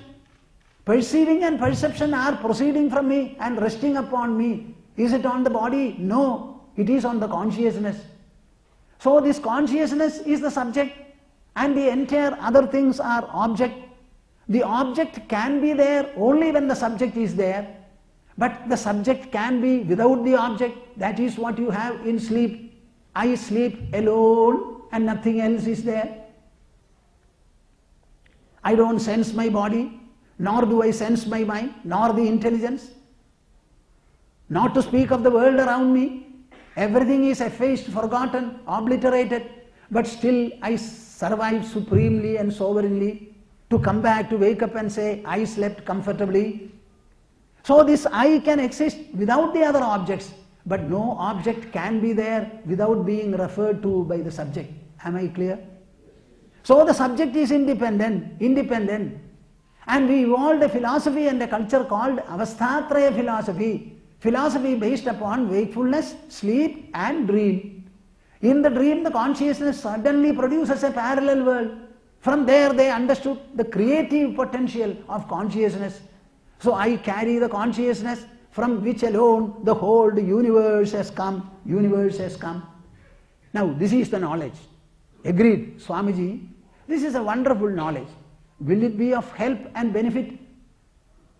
Perceiving and perception are proceeding from me and resting upon me. Is it on the body? No, it is on the consciousness. So this consciousness is the subject and the entire other things are object. The object can be there only when the subject is there, but the subject can be without the object. That is what you have in sleep. I sleep alone and nothing else is there. I don't sense my body, nor do I sense my mind, nor the intelligence. Not to speak of the world around me. Everything is effaced, forgotten, obliterated, but still I survive supremely and sovereignly to come back, to wake up and say, I slept comfortably. So this I can exist without the other objects, but no object can be there without being referred to by the subject. Am I clear? So the subject is independent. And we evolved a philosophy and a culture called Avasthatraya philosophy. Philosophy based upon wakefulness, sleep and dream. In the dream, the consciousness suddenly produces a parallel world. From there they understood the creative potential of consciousness. So I carry the consciousness from which alone the whole universe has come. Now this is the knowledge. Agreed, Swamiji. This is a wonderful knowledge. Will it be of help and benefit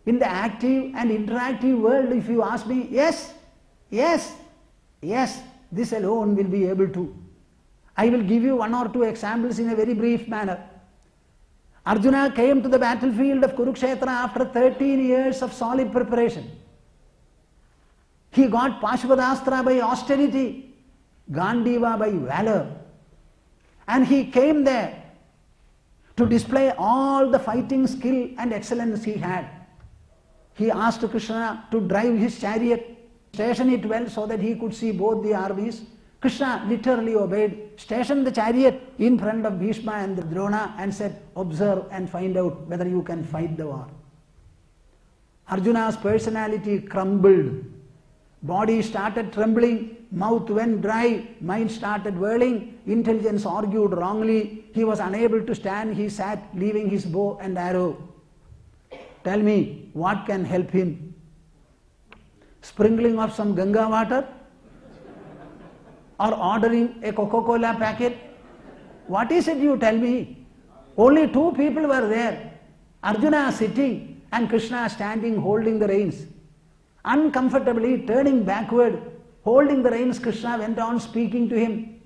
in the active and interactive world? If you ask me, yes, this alone will be able to. I will give you one or two examples in a very brief manner. Arjuna came to the battlefield of Kurukshetra after 13 years of solid preparation. He got Pashupadaastra by austerity, Gandiva by valor. And he came there to display all the fighting skill and excellence he had. He asked Krishna to drive his chariot, station it well so that he could see both the armies. Krishna literally obeyed, stationed the chariot in front of Bhishma and Drona and said, observe and find out whether you can fight the war. Arjuna's personality crumbled. Body started trembling, mouth went dry, mind started whirling, intelligence argued wrongly, he was unable to stand, he sat leaving his bow and arrow. Tell me, what can help him? Sprinkling of some Ganga water? Or ordering a Coca-Cola packet? What is it, you tell me? Only two people were there. Arjuna sitting and Krishna standing holding the reins. Uncomfortably turning backward, holding the reins, Krishna went on speaking to him.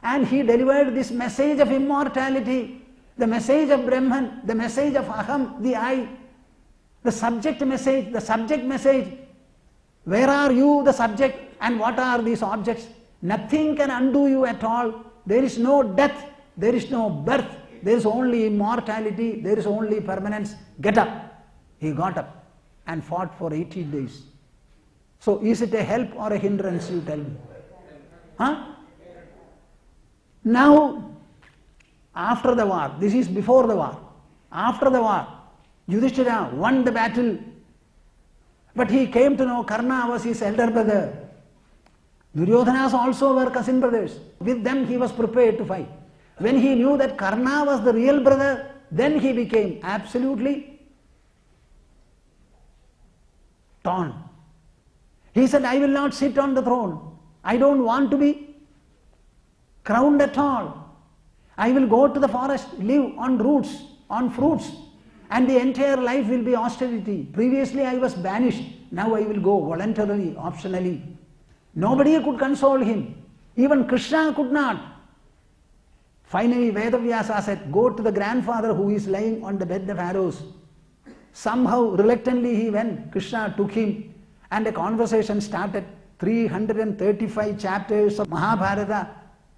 And he delivered this message of immortality, the message of Brahman, the message of Aham, the I, the subject message. Where are you, the subject, and what are these objects? Nothing can undo you at all. There is no death, there is no birth, there is only immortality, there is only permanence. Get up. He got up and fought for 80 days. So is it a help or a hindrance, you tell me? Now, after the war, this is before the war, after the war, Yudhishthira won the battle, but he came to know Karna was his elder brother. Duryodhanas also were cousin brothers. With them he was prepared to fight. When he knew that Karna was the real brother, then he became absolutely torn. He said, I will not sit on the throne. I don't want to be crowned at all. I will go to the forest, live on roots, on fruits, and the entire life will be austerity. Previously I was banished. Now I will go voluntarily, optionally. Nobody could console him. Even Krishna could not. Finally Vedavyasa said, go to the grandfather who is lying on the bed of arrows. Somehow reluctantly he went. Krishna took him and a conversation started. 335 chapters of Mahabharata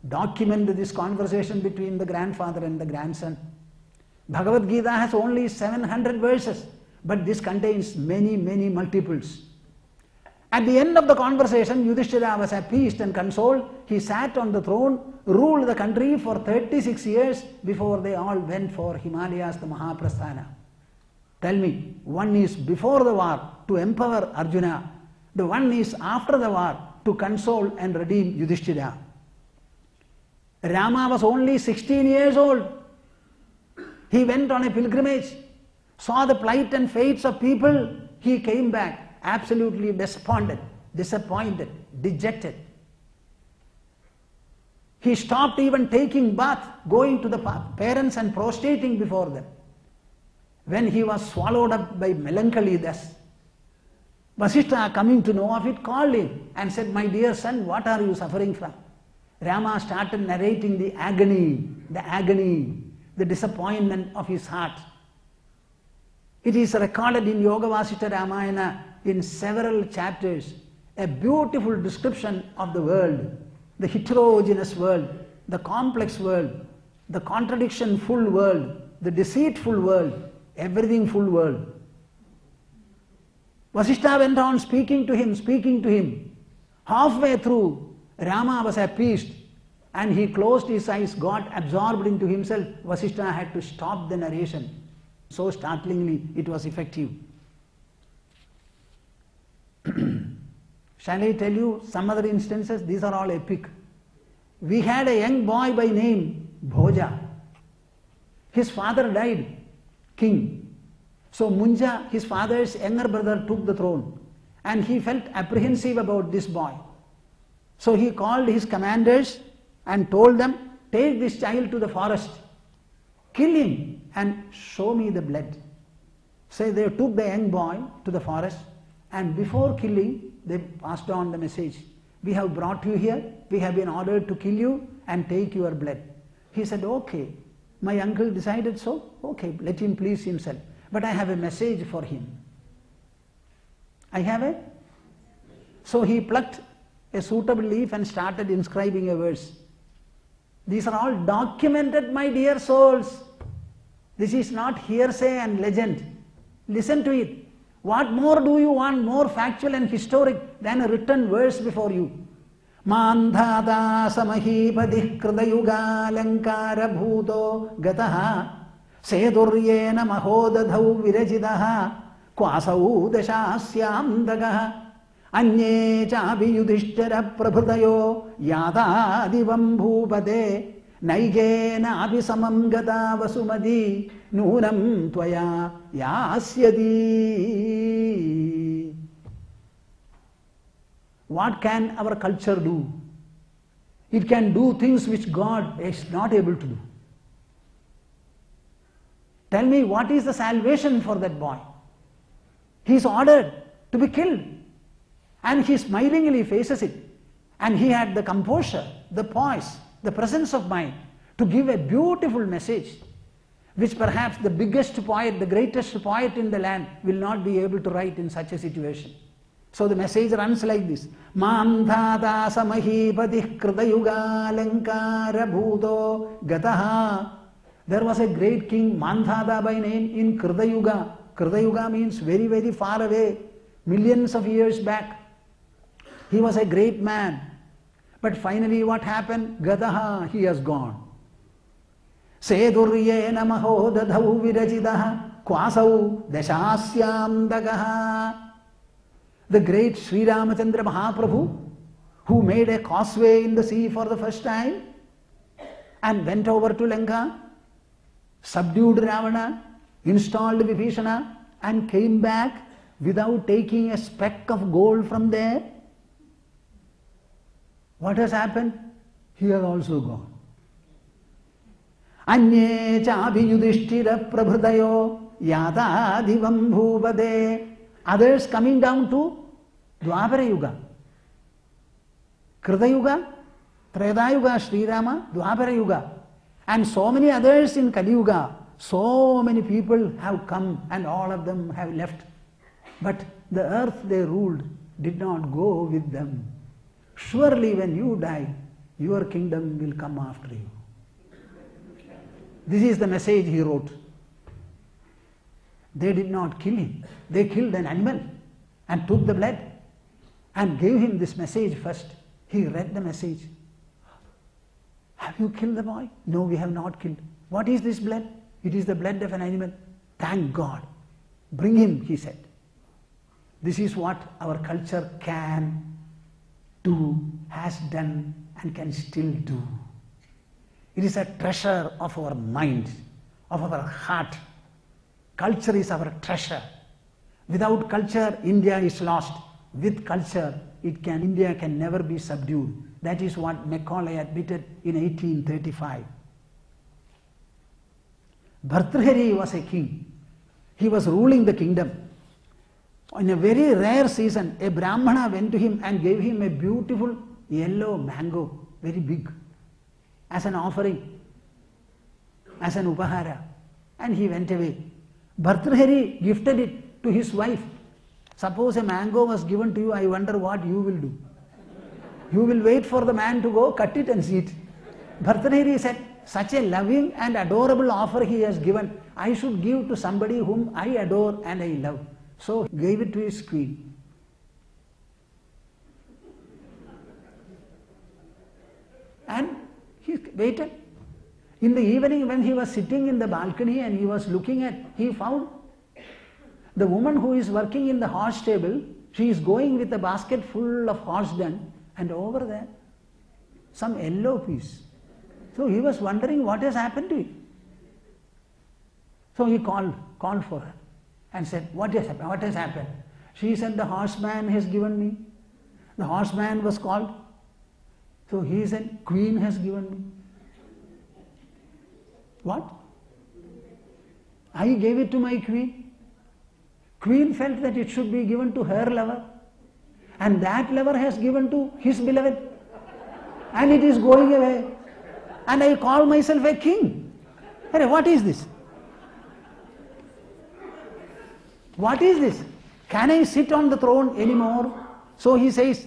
document this conversation between the grandfather and the grandson. Bhagavad Gita has only 700 verses, but this contains many multiples. At the end of the conversation, Yudhishthira was appeased and consoled. He sat on the throne, ruled the country for 36 years before they all went for Himalayas, the Mahaprasthana. Tell me, one is before the war to empower Arjuna, the one is after the war to console and redeem Yudhishthira. Rama was only 16 years old. He went on a pilgrimage, saw the plight and fates of people. He came back absolutely despondent, disappointed, dejected. He stopped even taking bath, going to the parents and prostrating before them. When he was swallowed up by melancholy thus, Vasishtha, coming to know of it, called him and said, my dear son, what are you suffering from? Rama started narrating the agony, the disappointment of his heart. It is recorded in Yoga Vasishtha Ramayana in several chapters, a beautiful description of the world, the heterogeneous world, the complex world, the contradiction-full world, the deceitful world, everything-full world. Vasishtha went on speaking to him. Halfway through, Rama was appeased and he closed his eyes, got absorbed into himself. Vasishtha had to stop the narration. So startlingly, it was effective. Shall I tell you some other instances? These are all epic. We had a young boy by name Bhoja. His father died, king. So Munja, his father's younger brother, took the throne and he felt apprehensive about this boy. So he called his commanders and told them, take this child to the forest, kill him and show me the blood. So they took the young boy to the forest and before killing, they passed on the message. We have brought you here, we have been ordered to kill you and take your blood. He said, okay, my uncle decided so, okay, let him please himself. But I have a message for him. So he plucked a suitable leaf and started inscribing a verse. These are all documented, my dear souls. This is not hearsay and legend. Listen to it. What more do you want, more factual and historic than a written verse before you? Mandhada samahipadi kridayuga lankara bhuto gataha seduryena mahodadhau virajidaha kwasau dashasyam dagaha anye chabi yudhishthira prabhudayo yadadivam bhupade naigena abhisamam gata vasumadi nunam tvaya yasyadi. What can our culture do? It can do things which God is not able to do. Tell me, what is the salvation for that boy? He is ordered to be killed and he smilingly faces it, and he had the composure, the poise, the presence of mind to give a beautiful message which perhaps the biggest poet, the greatest poet in the land will not be able to write in such a situation. So the message runs like this. Mandhata samahipati kridayuga lankara bhuto gataha. There was a great king, Mandhata by name, in Kridayuga. Kridayuga means very, very far away, millions of years back. He was a great man. But finally what happened? Gataha, he has gone. Seduryena mahodadhau virajidaha kwasau dashasyam dagaha. The great Sri Ramachandra Mahaprabhu, who made a causeway in the sea for the first time and went over to Lanka, subdued Ravana, installed Vibhishana and came back without taking a speck of gold from there. What has happened? He has also gone. Anye chabi yudhishthira prabhudayo yadadivam bhuvade. Others coming down to Dwapara Yuga, Krita Yuga, Treta Yuga, Sri Rama, Dwapara Yuga, and so many others in Kali Yuga. So many people have come and all of them have left. But the earth they ruled did not go with them. Surely when you die, your kingdom will come after you. This is the message he wrote. They did not kill him. They killed an animal and took the blood and gave him this message first. He read the message. Have you killed the boy? No, we have not killed. What is this blood? It is the blood of an animal. Thank God. Bring him, he said. This is what our culture can do, has done, and can still do. It is a treasure of our mind, of our heart. Culture is our treasure. Without culture, India is lost. With culture, India can never be subdued. That is what Macaulay admitted in 1835. Bhartrhari was a king. He was ruling the kingdom. In a very rare season, a Brahmana went to him and gave him a beautiful yellow mango, very big, as an offering. as an upahara. And he went away. Bhartrhari gifted it to his wife. Suppose a mango was given to you, I wonder what you will do. You will wait for the man to go, cut it and see it. Bhartrhari said, such a loving and adorable offer he has given, I should give to somebody whom I adore and I love. So he gave it to his queen. And he waited. In the evening when he was sitting in the balcony and he was looking at, he found the woman who is working in the horse stable, she is going with a basket full of horse dung, and over there some yellow piece. So he was wondering what has happened to it. So he called for her and said, what has happened? What has happened? She said, the horseman has given me. The horseman was called. So he said, queen has given me. What? I gave it to my queen. Queen felt that it should be given to her lover. And that lover has given to his beloved. And it is going away. And I call myself a king. What is this? What is this? Can I sit on the throne anymore? So he says,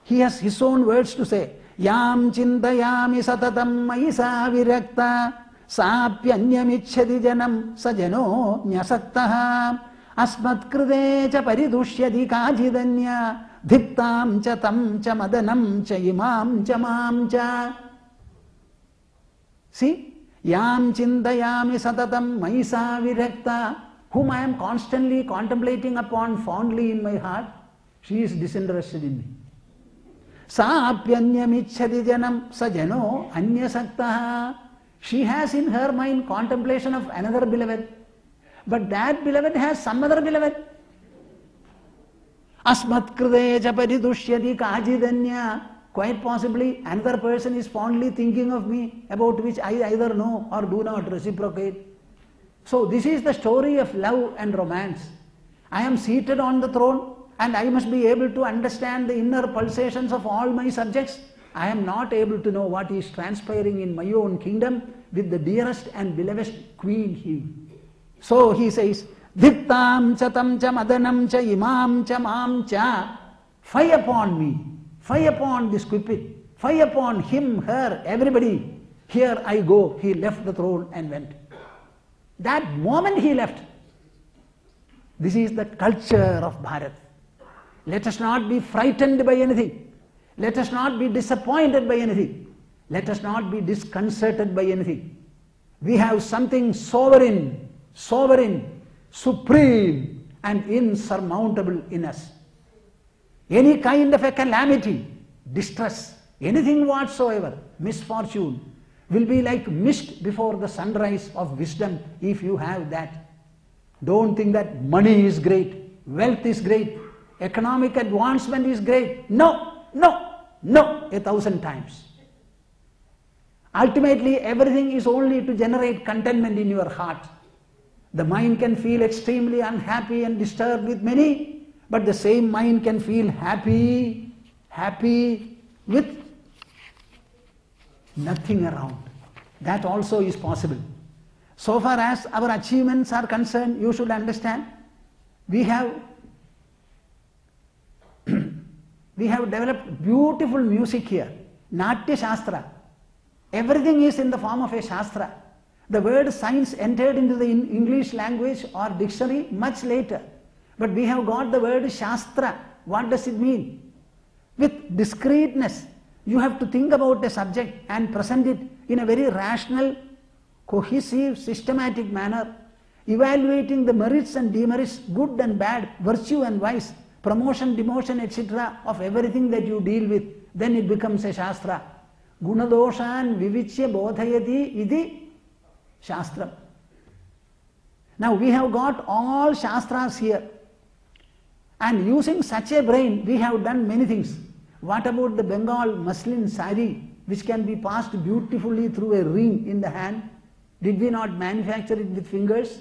he has his own words to say. Yam chintayami satatam maisa virakta sapyanyamichhati janam sajano nyasaktaha asmat kride cha paridushyati kajidanya dhiptam cha tam cha madanam cha imam cha mam cha. See, yam chintayami satatam maisa virakta, whom I am constantly contemplating upon fondly in my heart, she is disinterested in me. Sapyanyamichhati janam sajano anyasaktaha. She has in her mind contemplation of another beloved, but that beloved has some other beloved. Asmat kride cha paridushyati kajidanya. Quite possibly another person is fondly thinking of me, about which I either know or do not reciprocate. So this is the story of love and romance. I am seated on the throne and I must be able to understand the inner pulsations of all my subjects. I am not able to know what is transpiring in my own kingdom with the dearest and beloved queen here. So he says, Dhittam cha tam cha madanam cha imam cha mam cha. Fie upon me. Fie upon this cupid, fie upon him, her, everybody. Here I go. He left the throne and went. That moment he left. This is the culture of Bharat. Let us not be frightened by anything. Let us not be disappointed by anything. Let us not be disconcerted by anything. We have something sovereign, supreme and insurmountable in us. Any kind of a calamity, distress, anything whatsoever, misfortune, will be like mist before the sunrise of wisdom if you have that. Don't think that money is great, wealth is great, economic advancement is great. No, 1,000 times. Ultimately, everything is only to generate contentment in your heart. The mind can feel extremely unhappy and disturbed with many, but the same mind can feel happy with nothing around. That also is possible. So far as our achievements are concerned, you should understand, we have developed beautiful music here. Natya Shastra. Everything is in the form of a Shastra. The word science entered into the English language or dictionary much later. But we have got the word Shastra. What does it mean? With discreteness, you have to think about a subject and present it in a very rational, cohesive, systematic manner, evaluating the merits and demerits, good and bad, virtue and vice, promotion, demotion, etc. of everything that you deal with. Then it becomes a Shastra. Gunadoshan vivichya bodhayati idi Shastra. Now we have got all Shastras here. And using such a brain, we have done many things. What about the Bengal muslin sari, which can be passed beautifully through a ring in the hand? Did we not manufacture it with fingers?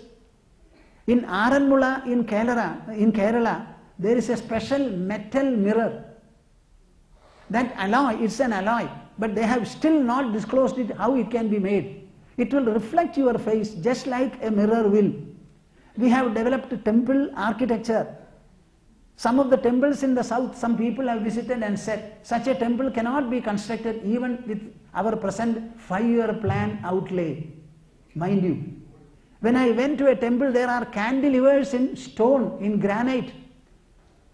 In Aranmula in Kerala, there is a special metal mirror. That alloy, it's an alloy, but they have still not disclosed it, how it can be made. It will reflect your face just like a mirror will. We have developed temple architecture. Some of the temples in the south, some people have visited and said, such a temple cannot be constructed even with our present 5-year plan outlay. Mind you, when I went to a temple, there are cantilevers in stone, in granite.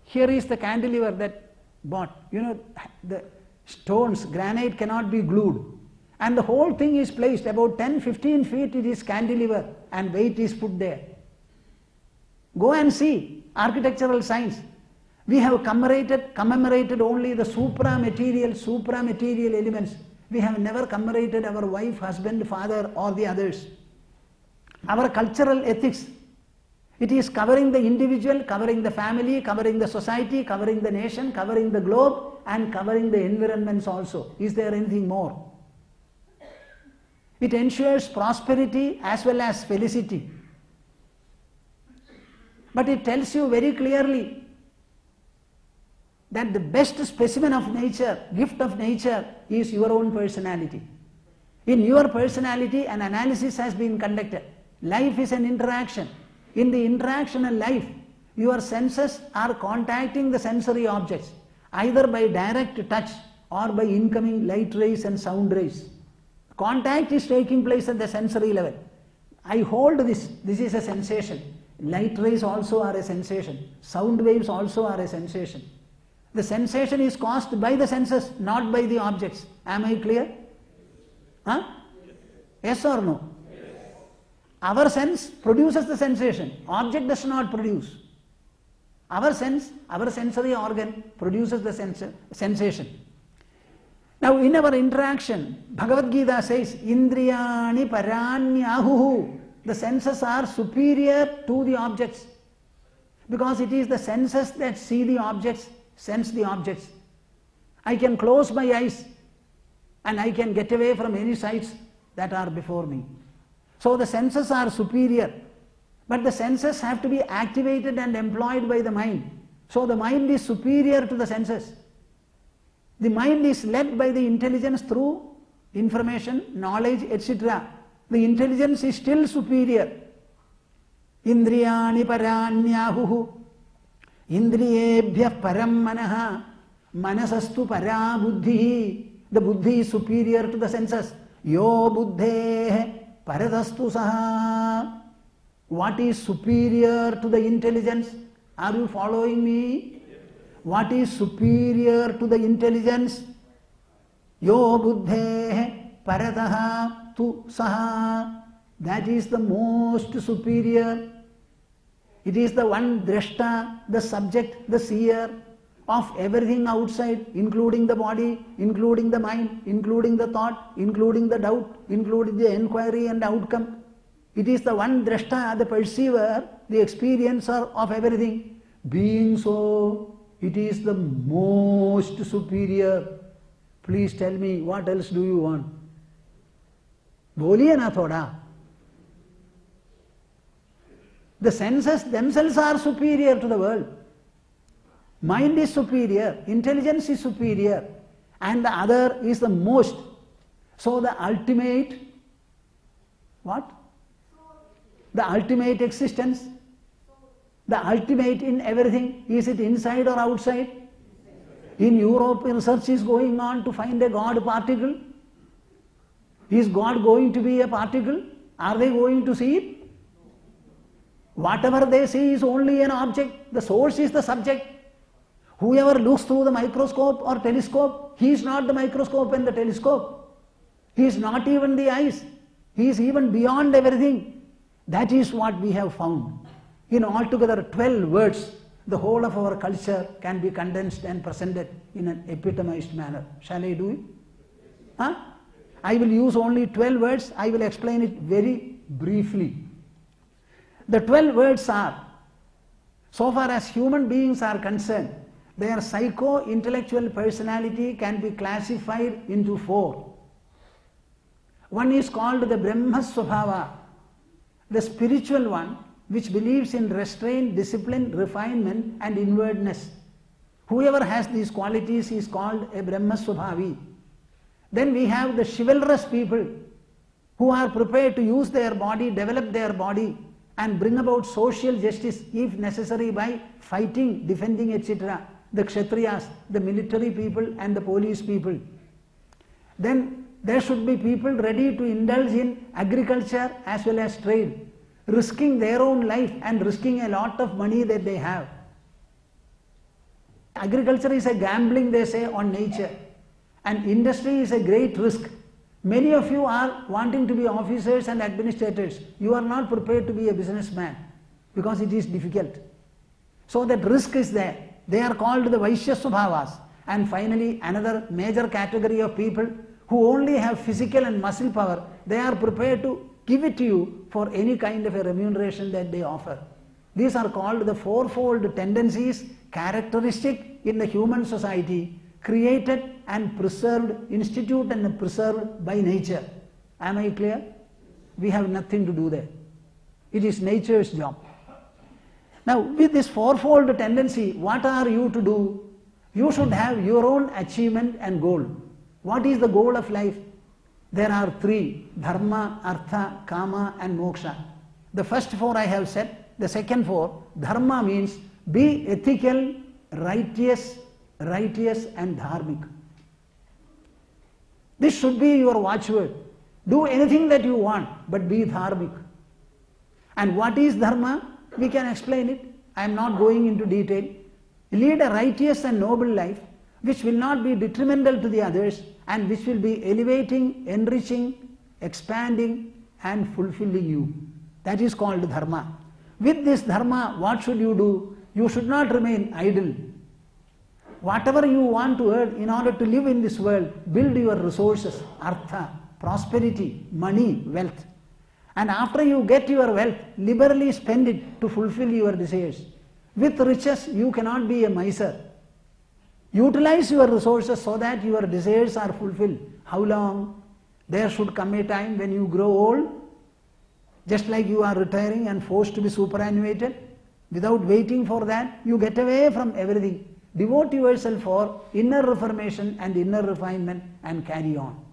Here is the cantilever that bought. You know, the stones, granite cannot be glued. And the whole thing is placed about 10-15 feet, it is cantilever and weight is put there. Go and see architectural science. We have commemorated only the supra-material elements. We have never commemorated our wife, husband, father or the others. Our cultural ethics, it is covering the individual, covering the family, covering the society, covering the nation, covering the globe and covering the environments also. Is there anything more? It ensures prosperity as well as felicity. But it tells you very clearly that the best specimen of nature, gift of nature, is your own personality. In your personality, an analysis has been conducted. Life is an interaction. In the interactional life, your senses are contacting the sensory objects, either by direct touch or by incoming light rays and sound rays. Contact is taking place at the sensory level. I hold this is a sensation. Light rays also are a sensation. Sound waves also are a sensation. The sensation is caused by the senses, not by the objects. Am I clear? Huh? Yes or no? Yes. Our sense produces the sensation. Object does not produce. Our sense, our sensory organ produces the sensation. Now in our interaction, Bhagavad Gita says, Indriyani paranyahuhu. The senses are superior to the objects. Because it is the senses that see the objects, sense the objects. I can close my eyes and I can get away from any sights that are before me. So the senses are superior. But the senses have to be activated and employed by the mind. So the mind is superior to the senses. The mind is led by the intelligence through information, knowledge, etc. The intelligence is still superior. Indriyani paranyahuhu. Indriyebhyah param manaha. Manasastu para buddhi. The buddhi is superior to the senses. Yo buddhe paradastu saha. What is superior to the intelligence? Are you following me? What is superior to the intelligence? Yo buddhe paradaha tu saha. That is the most superior. It is the one drashta, the subject, the seer of everything outside, including the body, including the mind, including the thought, including the doubt, including the inquiry and outcome. It is the one drashta, the perceiver, the experiencer of everything. Being so, it is the most superior. Please tell me, what else do you want? Boliye na thoda. The senses themselves are superior to the world. Mind is superior, intelligence is superior, and the other is the most. So the ultimate, what? The ultimate existence, the ultimate in everything, is it inside or outside? In Europe, research is going on to find a God particle. Is God going to be a particle? Are they going to see it? Whatever they see is only an object. The source is the subject. Whoever looks through the microscope or telescope, he is not the microscope and the telescope. He is not even the eyes. He is even beyond everything. That is what we have found. In altogether 12 words, the whole of our culture can be condensed and presented in an epitomized manner. Shall I do it? Huh? I will use only 12 words. I will explain it very briefly. The 12 words are, so far as human beings are concerned, their psycho-intellectual personality can be classified into 4. One is called the Brahma Swabhava, the spiritual one, which believes in restraint, discipline, refinement and inwardness. Whoever has these qualities is called a Brahma Swabhavi. Then we have the chivalrous people who are prepared to use their body, develop their body and bring about social justice if necessary by fighting, defending, etc. The Kshatriyas, the military people and the police people. Then there should be people ready to indulge in agriculture as well as trade, risking their own life and risking a lot of money that they have. Agriculture is a gambling, they say, on nature, and industry is a great risk. Many of you are wanting to be officers and administrators. You are not prepared to be a businessman because it is difficult. So that risk is there. They are called the Vaishya Subhavas. And finally, another major category of people who only have physical and muscle power, they are prepared to give it to you for any kind of a remuneration that they offer. These are called the fourfold tendencies characteristic in the human society, created and preserved, instituted and preserved by nature. Am I clear? We have nothing to do there. It is nature's job. Now, with this fourfold tendency, what are you to do? You should have your own achievement and goal. What is the goal of life? There are three: dharma, artha, kama and moksha. The first four I have said. The second four, dharma means be ethical, righteous and dharmic. This should be your watchword. Do anything that you want, but be dharmic. And what is dharma? We can explain it. I am not going into detail. Lead a righteous and noble life, which will not be detrimental to the others and which will be elevating, enriching, expanding and fulfilling you. That is called dharma. With this dharma, what should you do? You should not remain idle. Whatever you want to earn in order to live in this world, build your resources, artha, prosperity, money, wealth. And after you get your wealth, liberally spend it to fulfill your desires. With riches, you cannot be a miser. Utilize your resources so that your desires are fulfilled. How long? There should come a time when you grow old, just like you are retiring and forced to be superannuated. Without waiting for that, you get away from everything. Devote yourself for inner reformation and inner refinement and carry on.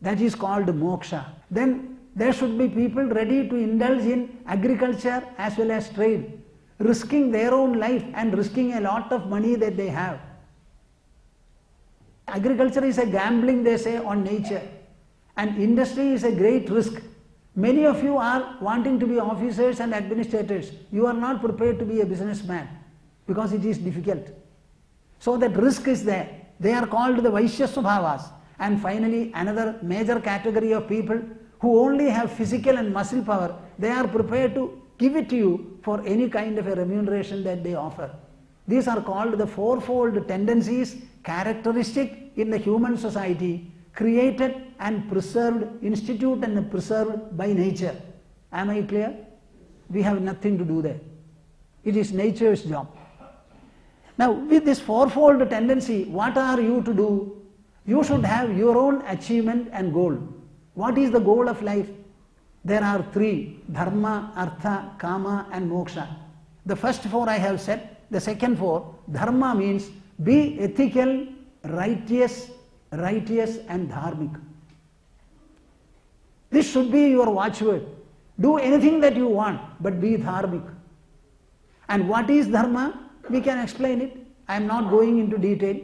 That is called moksha. Then there should be people ready to indulge in agriculture as well as trade, risking their own life and risking a lot of money that they have. Agriculture is a gambling, they say, on nature, and industry is a great risk. Many of you are wanting to be officers and administrators. You are not prepared to be a businessman because it is difficult. So that risk is there. They are called the Vaishya Subhavas. And finally, another major category of people who only have physical and muscle power, they are prepared to give it to you for any kind of a remuneration that they offer. These are called the fourfold tendencies characteristic in the human society, created and preserved, instituted and preserved by nature. Am I clear? We have nothing to do there. It is nature's job. Now, with this fourfold tendency, what are you to do? You should have your own achievement and goal. What is the goal of life? There are three: dharma, artha, kama and moksha. The first four I have said. The second four, dharma means be ethical, righteous and dharmic. This should be your watchword. Do anything that you want, but be dharmic. And what is dharma? We can explain it. I am not going into detail.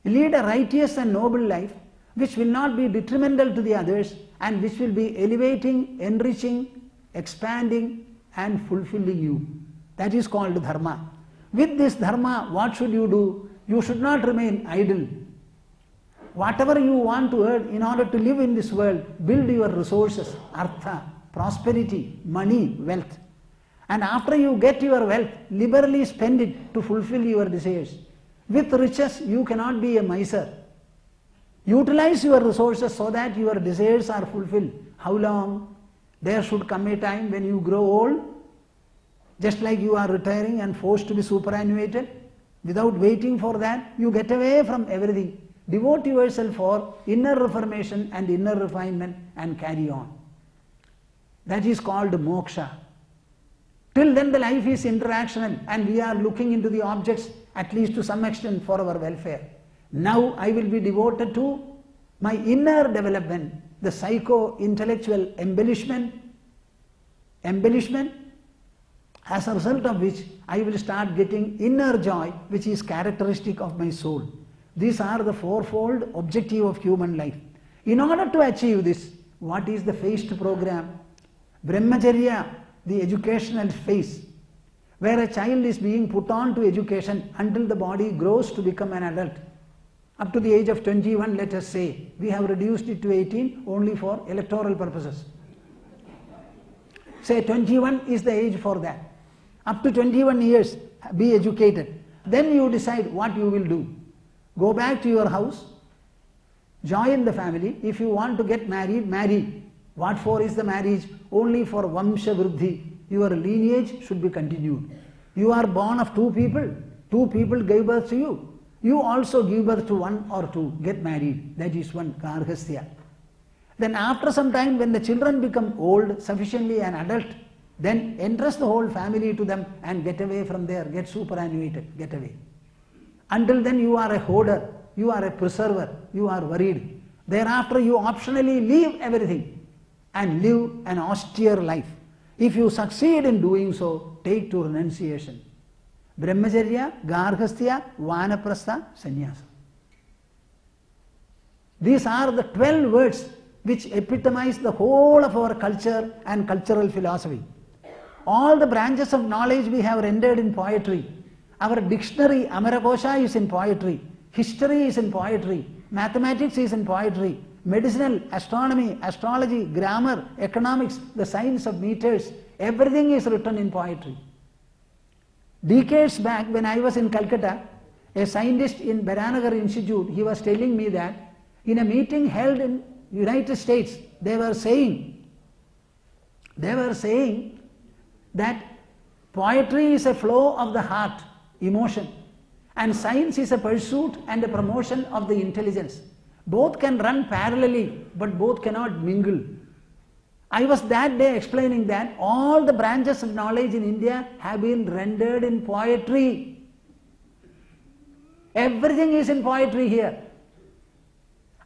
Lead a righteous and noble life, which will not be detrimental to the others and which will be elevating, enriching, expanding and fulfilling you. That is called dharma. With this dharma, what should you do? You should not remain idle. Whatever you want to earn in order to live in this world, build your resources, artha, prosperity, money, wealth. And after you get your wealth, liberally spend it to fulfill your desires. With riches, you cannot be a miser. Utilize your resources so that your desires are fulfilled. How long? There should come a time when you grow old, just like you are retiring and forced to be superannuated. Without waiting for that, you get away from everything. Devote yourself for inner reformation and inner refinement and carry on. That is called moksha. Till then the life is interactional and we are looking into the objects at least to some extent for our welfare. Now I will be devoted to my inner development, the psycho-intellectual embellishment, as a result of which I will start getting inner joy, which is characteristic of my soul. These are the fourfold objective of human life. In order to achieve this, what is the phased program? Brahmacharya, the educational phase, where a child is being put on to education until the body grows to become an adult. Up to the age of 21, let us say, we have reduced it to 18 only for electoral purposes. Say 21 is the age for that. Up to 21 years, be educated. Then you decide what you will do. Go back to your house, join the family. If you want to get married, marry. What for is the marriage? Only for Vamsha Vruddhi. Your lineage should be continued. You are born of two people gave birth to you. You also give birth to one or two, get married. That is one, Garhastya. Then after some time, when the children become old, sufficiently an adult, then entrust the whole family to them and get away from there, get superannuated, get away. Until then you are a hoarder, you are a preserver, you are worried. Thereafter you optionally leave everything and live an austere life. If you succeed in doing so, take to renunciation. Brahmacharya, Garhastya, Vanaprastha, Sannyasa. These are the 12 words which epitomize the whole of our culture and cultural philosophy. All the branches of knowledge we have rendered in poetry. Our dictionary, Amarakosha, is in poetry. History is in poetry. Mathematics is in poetry. Medicinal, astronomy, astrology, grammar, economics, the science of meters, everything is written in poetry. Decades back, when I was in Calcutta, a scientist in Baranagar Institute, he was telling me that in a meeting held in United States, they were saying that poetry is a flow of the heart, emotion, and science is a pursuit and a promotion of the intelligence. Both can run parallelly, but both cannot mingle. I was that day explaining that all the branches of knowledge in India have been rendered in poetry. Everything is in poetry here.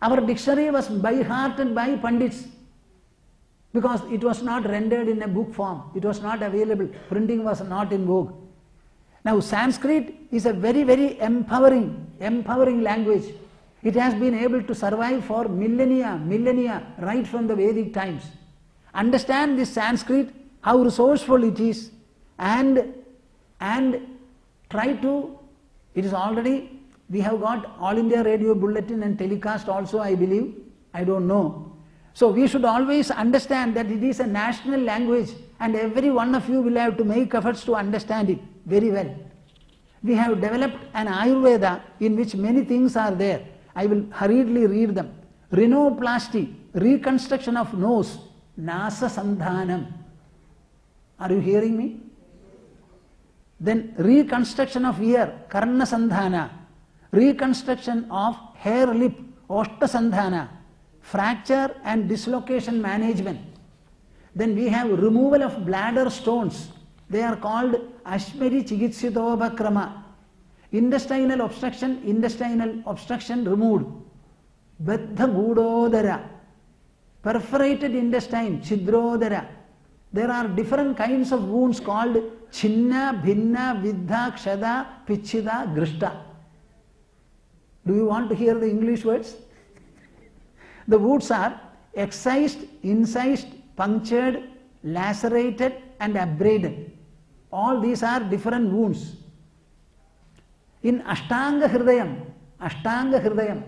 Our dictionary was by hearted by Pandits because it was not rendered in a book form. It was not available. Printing was not in vogue. Now Sanskrit is a very, very empowering language. It has been able to survive for millennia, right from the Vedic times. Understand this Sanskrit, how resourceful it is, and try to, it is already, we have got All India Radio Bulletin and telecast also, I believe, I don't know. So we should always understand that it is a national language and every one of you will have to make efforts to understand it very well. We have developed an Ayurveda in which many things are there. I will hurriedly read them. Rhinoplasty, reconstruction of nose, Nasa Sandhanam. Are you hearing me? Then reconstruction of ear, Karna Sandhana. Reconstruction of hair lip, Oshta Sandhana. Fracture and dislocation management. Then we have removal of bladder stones. They are called Ashmari Chigitsitobakrama. Intestinal obstruction removed. Baddha Gudodara. Perforated intestine, Chidrodara. There are different kinds of wounds called Chinna, Bhinna, Viddha, Kshada, Pichida, Grishta. Do you want to hear the English words? The wounds are excised, incised, punctured, lacerated and abraded. All these are different wounds. In Ashtanga Hridayam,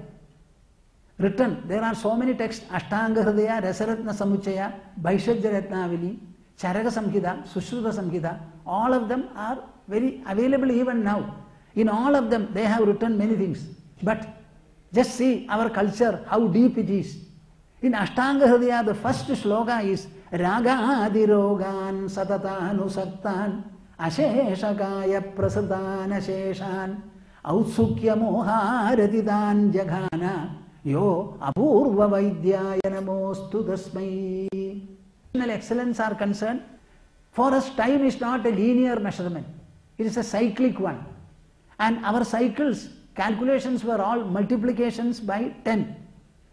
written, there are so many texts, Ashtanga Hridaya, Rasaratna Samuchaya, Bhaishajya Ratnavali, Charaka Samhita, Sushruta Samhita, all of them are very available even now. In all of them, they have written many things. But just see our culture, how deep it is. In Ashtanga Hridaya, the first shloka is Raga Adirogan Satatanusaktan Asheshakaya Prasadan Asheshan Autsukya Moharatidan Jaghana Yo Apurva Vaidyaya Namostu Dasmai. Excellence are concerned, for us time is not a linear measurement. It is a cyclic one. And our cycles, calculations were all multiplications by 10.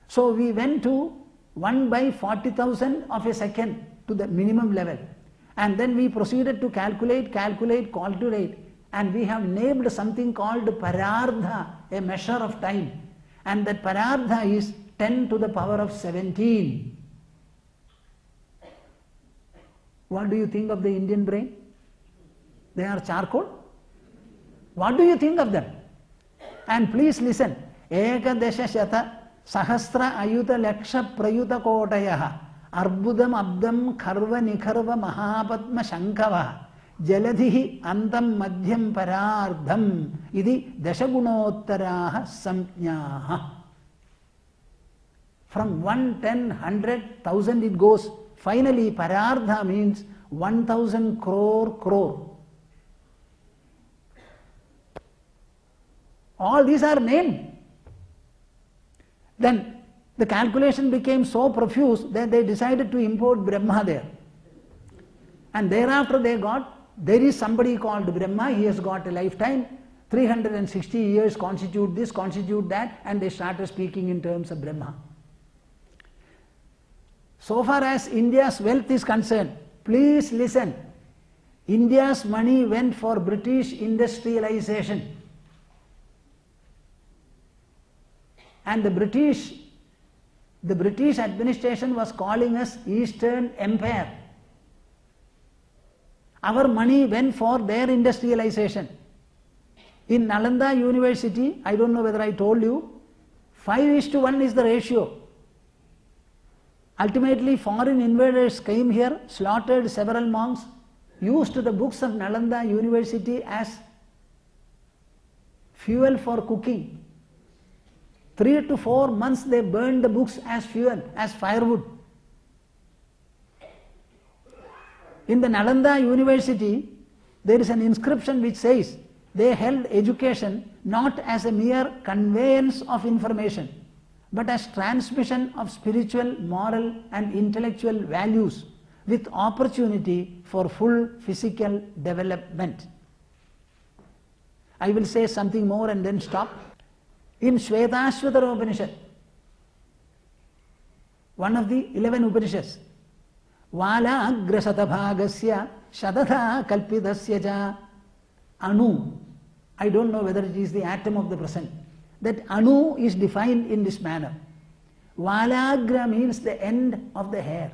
So we went to 1 by 40,000 of a second to the minimum level. And then we proceeded to calculate, and we have named something called parardha, a measure of time. And that parardha is 10 to the power of 17. What do you think of the Indian brain? They are charcoal? What do you think of them? And please listen. Ekadesha shata sahasra ayuta laksha prayuta kotayaha arbudam abdam kharva nikharva mahapadma shankava jaladhihi antam madhyam parardham idi dashagunottaraha samjnaha. From 1, 10, 100, 1000 it goes. Finally, parardha means 1000 crore. All these are named. Then the calculation became so profuse that they decided to import Brahma there. And thereafter there is somebody called Brahma, he has got a lifetime, 360 years constitute this, constitute that, and they started speaking in terms of Brahma. So far as India's wealth is concerned, please listen, India's money went for British industrialization. And the British administration was calling us Eastern Empire. Our money went for their industrialization. In Nalanda University, I don't know whether I told you, 5:1 is the ratio. Ultimately, foreign invaders came here, slaughtered several monks, used the books of Nalanda University as fuel for cooking. 3 to 4 months they burned the books as fuel, as firewood. In the Nalanda University, there is an inscription which says they held education not as a mere conveyance of information, but as transmission of spiritual, moral and intellectual values with opportunity for full physical development. I will say something more and then stop. In Shvetashvatara Upanishad, one of the 11 Upanishads, Vala agrasata shadadha kalpidasya ja anu. I don't know whether it is the atom of the present. That anu is defined in this manner. Valagra means the end of the hair.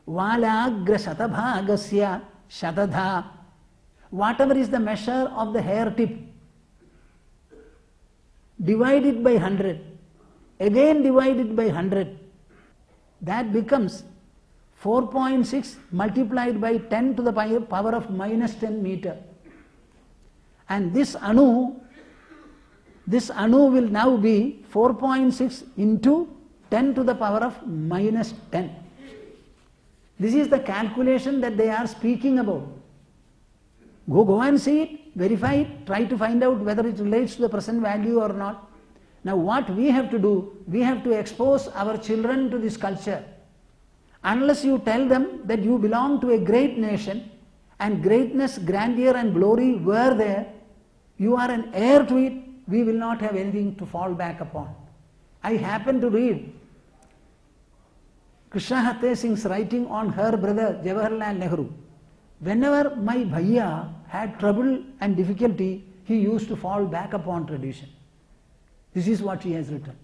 Valagra satabhagasya shadadha. Whatever is the measure of the hair tip, divided by 100, again divided by 100, that becomes 4.6 multiplied by 10 to the power of minus 10 meter. And this anu will now be 4.6 into 10 to the power of minus 10. This is the calculation that they are speaking about. Go and see it, verify it, try to find out whether it relates to the present value or not. Now what we have to do, we have to expose our children to this culture. Unless you tell them that you belong to a great nation and greatness, grandeur and glory were there, you are an heir to it, we will not have anything to fall back upon. I happen to read Krishna Hatte Singh's writing on her brother Jawaharlal Nehru. Whenever my bhaiya had trouble and difficulty, he used to fall back upon tradition. This is what he has written.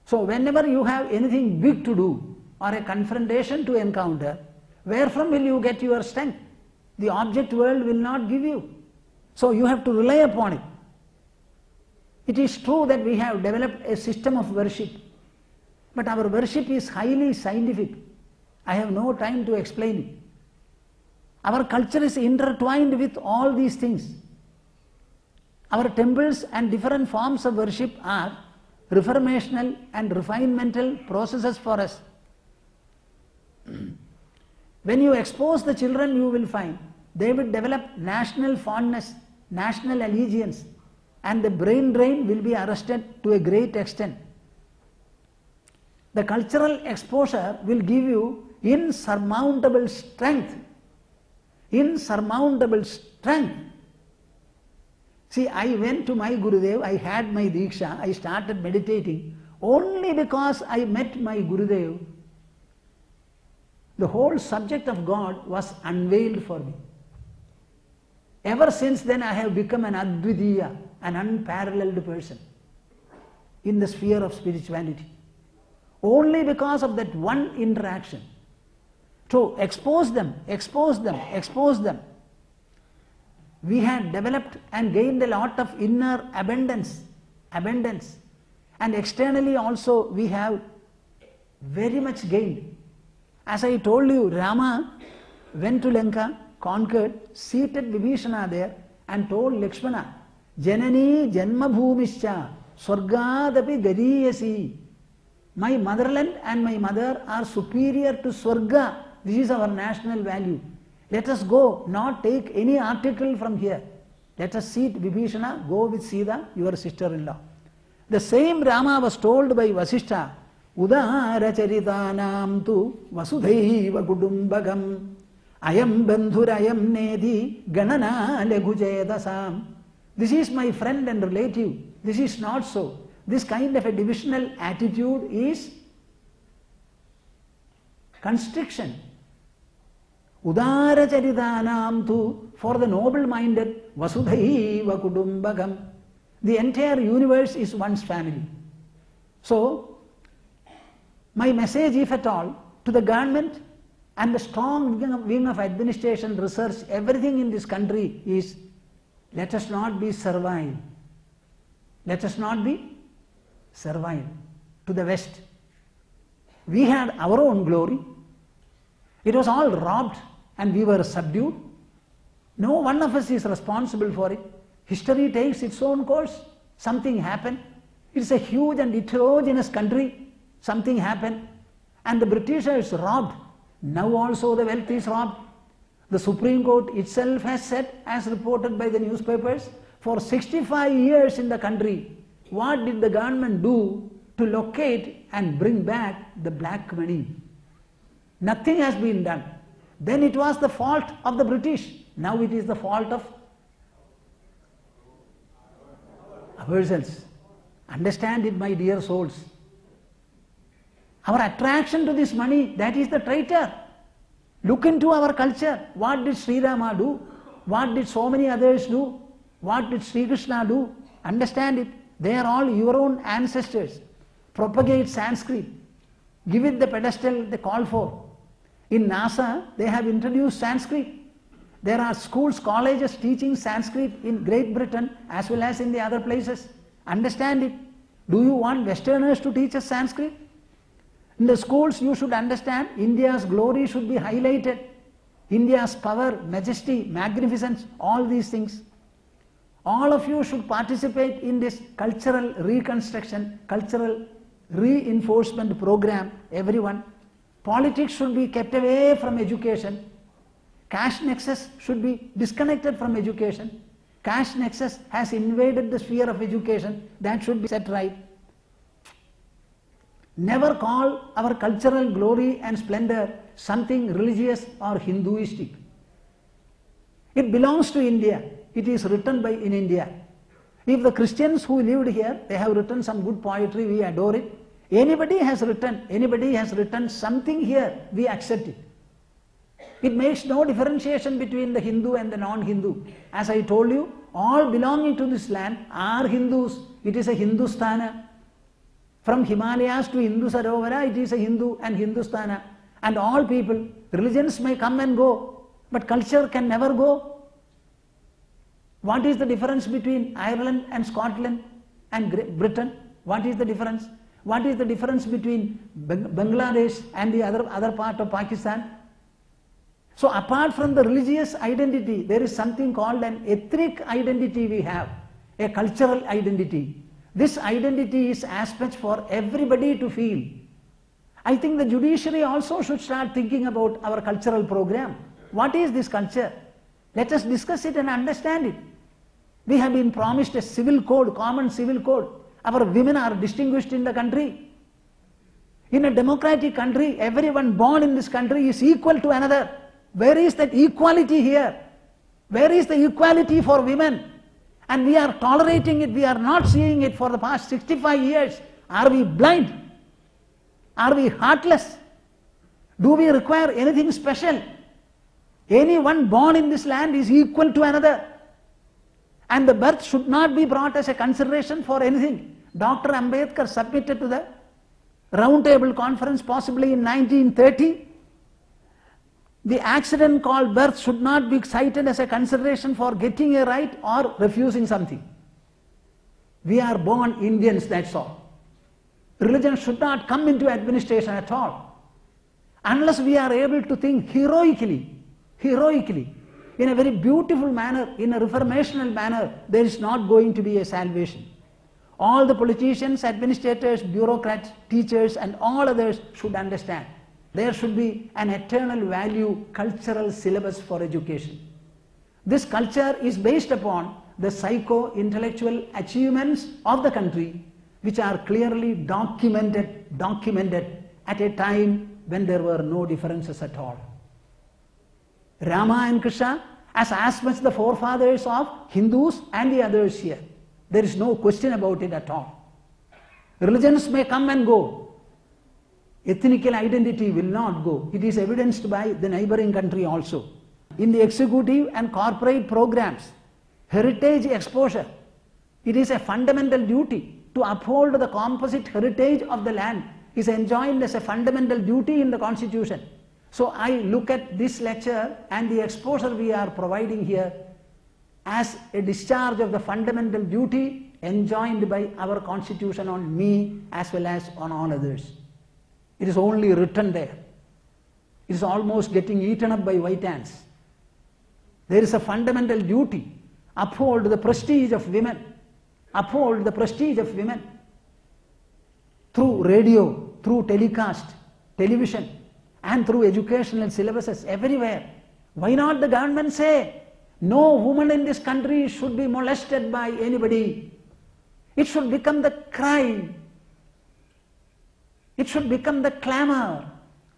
So whenever you have anything big to do or a confrontation to encounter, where from will you get your strength? The object world will not give you. So you have to rely upon it. It is true that we have developed a system of worship, but our worship is highly scientific. I have no time to explain it. Our culture is intertwined with all these things. Our temples and different forms of worship are reformational and refinemental processes for us. When you expose the children, you will find they will develop national fondness, national allegiance, and the brain drain will be arrested to a great extent. The cultural exposure will give you insurmountable strength. Insurmountable strength. See, I went to my Gurudev, I had my Diksha, I started meditating. Only because I met my Gurudev, the whole subject of God was unveiled for me. Ever since then I have become an Advitiya, an unparalleled person in the sphere of spirituality. Only because of that one interaction. To expose them. We had developed and gained a lot of inner abundance. And externally also we have very much gained. As I told you, Rama went to Lanka, conquered, seated Vibhishana there and told Lakshmana, Janani Janma Bhumischa Swargadapi Gariyasi. My motherland and my mother are superior to Swarga. This is our national value. Let us go, not take any article from here. Let us seat Vibhishana, go with Sita, your sister-in-law. The same Rama was told by Vasishtha, Udara charitanam tu vasudhaiva kudumbagam ayam bandhurayam nedi ganana legujedasam. This is my friend and relative. This is not so. This kind of a divisional attitude is constriction. Udara charitanam tu, for the noble-minded, vasudhaiva kudumbagam. The entire universe is one's family. So, my message, if at all, to the government and the strong wing of administration, research, everything in this country is, let us not be servile. Let us not be servile to the West. We had our own glory. It was all robbed and we were subdued. No one of us is responsible for it. History takes its own course. Something happened. It's a huge and heterogeneous country. Something happened. And the Britishers robbed. Now also the wealth is robbed. The Supreme Court itself has said, as reported by the newspapers, for 65 years in the country, what did the government do to locate and bring back the black money? Nothing has been done. Then it was the fault of the British. Now it is the fault of ourselves. Understand it, my dear souls. Our attraction to this money, that is the traitor. Look into our culture. What did Sri Rama do? What did so many others do? What did Sri Krishna do? Understand it. They are all your own ancestors. Propagate Sanskrit. Give it the pedestal they call for. In NASA, they have introduced Sanskrit. There are schools, colleges teaching Sanskrit in Great Britain as well as in the other places. Understand it. Do you want Westerners to teach us Sanskrit? In the schools you should understand India's glory should be highlighted. India's power, majesty, magnificence, all these things. All of you should participate in this cultural reconstruction, cultural reinforcement program, everyone. Politics should be kept away from education. Cash nexus should be disconnected from education. Cash nexus has invaded the sphere of education. That should be set right. Never call our cultural glory and splendor something religious or Hinduistic. It belongs to India. It is written by in India. If the Christians who lived here, they have written some good poetry, we adore it. Anybody has written something here, we accept it. It makes no differentiation between the Hindu and the non-Hindu. As I told you, all belonging to this land are Hindus. It is a Hindustana. From Himalayas to Hindu Sarovara, it is a Hindu and Hindustana. And all people, religions may come and go, but culture can never go. What is the difference between Ireland and Scotland and Britain? What is the difference? What is the difference between Bangladesh and the other part of Pakistan? So apart from the religious identity, there is something called an ethnic identity we have, a cultural identity. This identity is as much for everybody to feel. I think the judiciary also should start thinking about our cultural program. What is this culture? Let us discuss it and understand it. We have been promised a civil code, common civil code. Our women are distinguished in the country. In a democratic country, everyone born in this country is equal to another. Where is that equality here? Where is the equality for women? And we are tolerating it, we are not seeing it for the past 65 years. Are we blind? Are we heartless? Do we require anything special? Anyone born in this land is equal to another. And the birth should not be brought as a consideration for anything. Dr. Ambedkar submitted to the Round Table Conference possibly in 1930. The accident called birth should not be cited as a consideration for getting a right or refusing something. We are born Indians, that's all. Religion should not come into administration at all. Unless we are able to think heroically, in a very beautiful manner, in a reformational manner, there is not going to be a salvation. All the politicians, administrators, bureaucrats, teachers and all others should understand. There should be an eternal value cultural syllabus for education. This culture is based upon the psycho-intellectual achievements of the country, which are clearly documented at a time when there were no differences at all. Rama and Krishna as much the forefathers of Hindus and the others here. There is no question about it at all. Religions may come and go. Ethnical identity will not go. It is evidenced by the neighboring country also. In the executive and corporate programs, heritage exposure, it is a fundamental duty to uphold the composite heritage of the land, is enjoined as a fundamental duty in the Constitution. So I look at this lecture and the exposure we are providing here as a discharge of the fundamental duty enjoined by our Constitution on me as well as on all others. It is only written there. It is almost getting eaten up by white ants. There is a fundamental duty. Uphold the prestige of women. Uphold the prestige of women. Through radio, through telecast, television, and through educational syllabuses everywhere. Why not the government say, no woman in this country should be molested by anybody. It should become the cry. It should become the clamor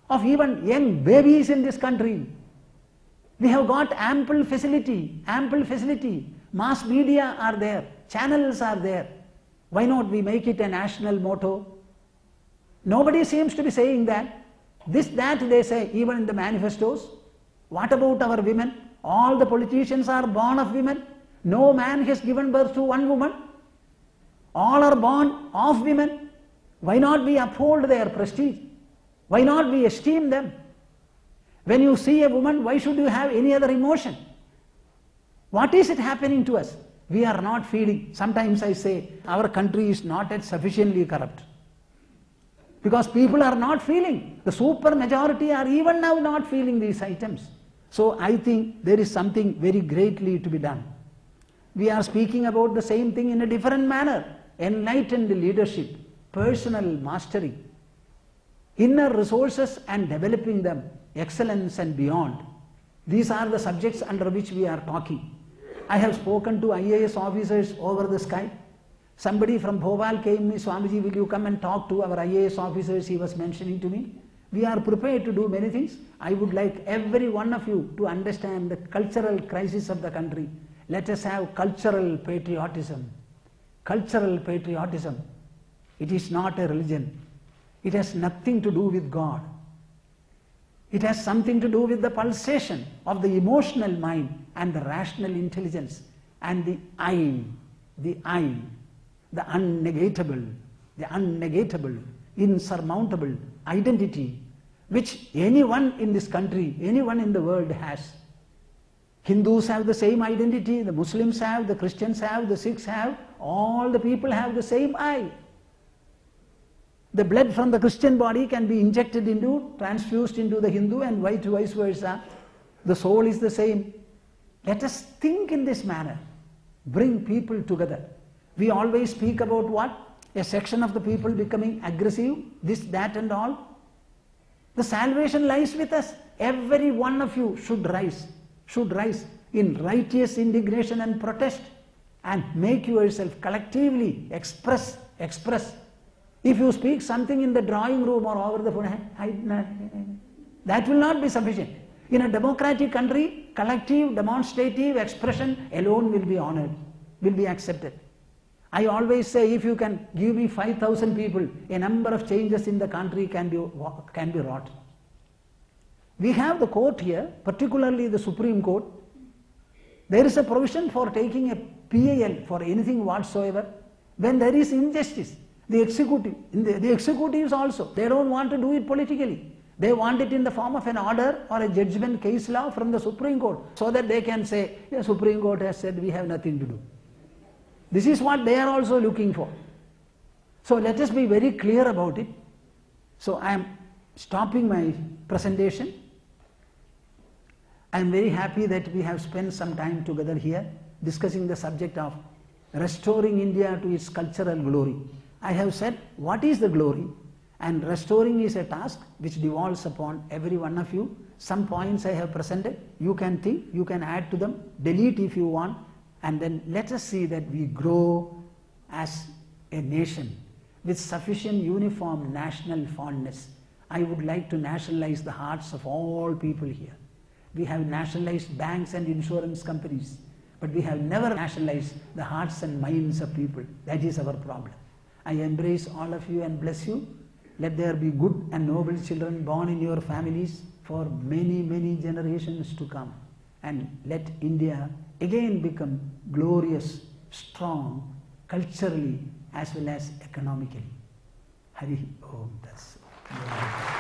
of even young babies in this country. We have got ample facility. Mass media are there, channels are there. Why not we make it a national motto? Nobody seems to be saying that. This, that they say, even in the manifestos. What about our women? All the politicians are born of women. No man has given birth to one woman. All are born of women. Why not we uphold their prestige? Why not we esteem them? When you see a woman, why should you have any other emotion? What is it happening to us? We are not feeling. Sometimes I say, our country is not yet sufficiently corrupt. Because people are not feeling. The super majority are even now not feeling these items. So I think there is something very greatly to be done. We are speaking about the same thing in a different manner. Enlightened leadership, personal mastery, inner resources and developing them, excellence and beyond. These are the subjects under which we are talking. I have spoken to IAS officers over the Skype. Somebody from Bhopal came to me, Swamiji, will you come and talk to our IAS officers? He was mentioning to me. We are prepared to do many things. I would like every one of you to understand the cultural crisis of the country. Let us have cultural patriotism. Cultural patriotism. It is not a religion. It has nothing to do with God. It has something to do with the pulsation of the emotional mind and the rational intelligence and the unnegatable, insurmountable identity which anyone in this country, anyone in the world has. Hindus have the same identity, the Muslims have, the Christians have, the Sikhs have, all the people have the same I. The blood from the Christian body can be injected into, transfused into the Hindu and vice versa. The soul is the same. Let us think in this manner. Bring people together. We always speak about what? A section of the people becoming aggressive, this, that and all. The salvation lies with us. Every one of you should rise in righteous indignation and protest and make yourself collectively express. If you speak something in the drawing room or over the phone, that will not be sufficient. In a democratic country, collective demonstrative expression alone will be honored, will be accepted. I always say, if you can give me 5,000 people, a number of changes in the country can be wrought. We have the court here, particularly the Supreme Court. There is a provision for taking a PAL for anything whatsoever when there is injustice. The executives also, they don't want to do it politically. They want it in the form of an order or a judgment case law from the Supreme Court, so that they can say, the Supreme Court has said we have nothing to do. This is what they are also looking for. So let us be very clear about it. So I am stopping my presentation. I am very happy that we have spent some time together here discussing the subject of restoring India to its cultural glory. I have said what is the glory, and restoring is a task which devolves upon every one of you. Some points I have presented, you can think, you can add to them, delete if you want, and then let us see that we grow as a nation with sufficient uniform national fondness. I would like to nationalize the hearts of all people here. We have nationalized banks and insurance companies, but we have never nationalized the hearts and minds of people. That is our problem. I embrace all of you and bless you. Let there be good and noble children born in your families for many, many generations to come. And let India again become glorious, strong, culturally as well as economically. Hari Om Tat Sat.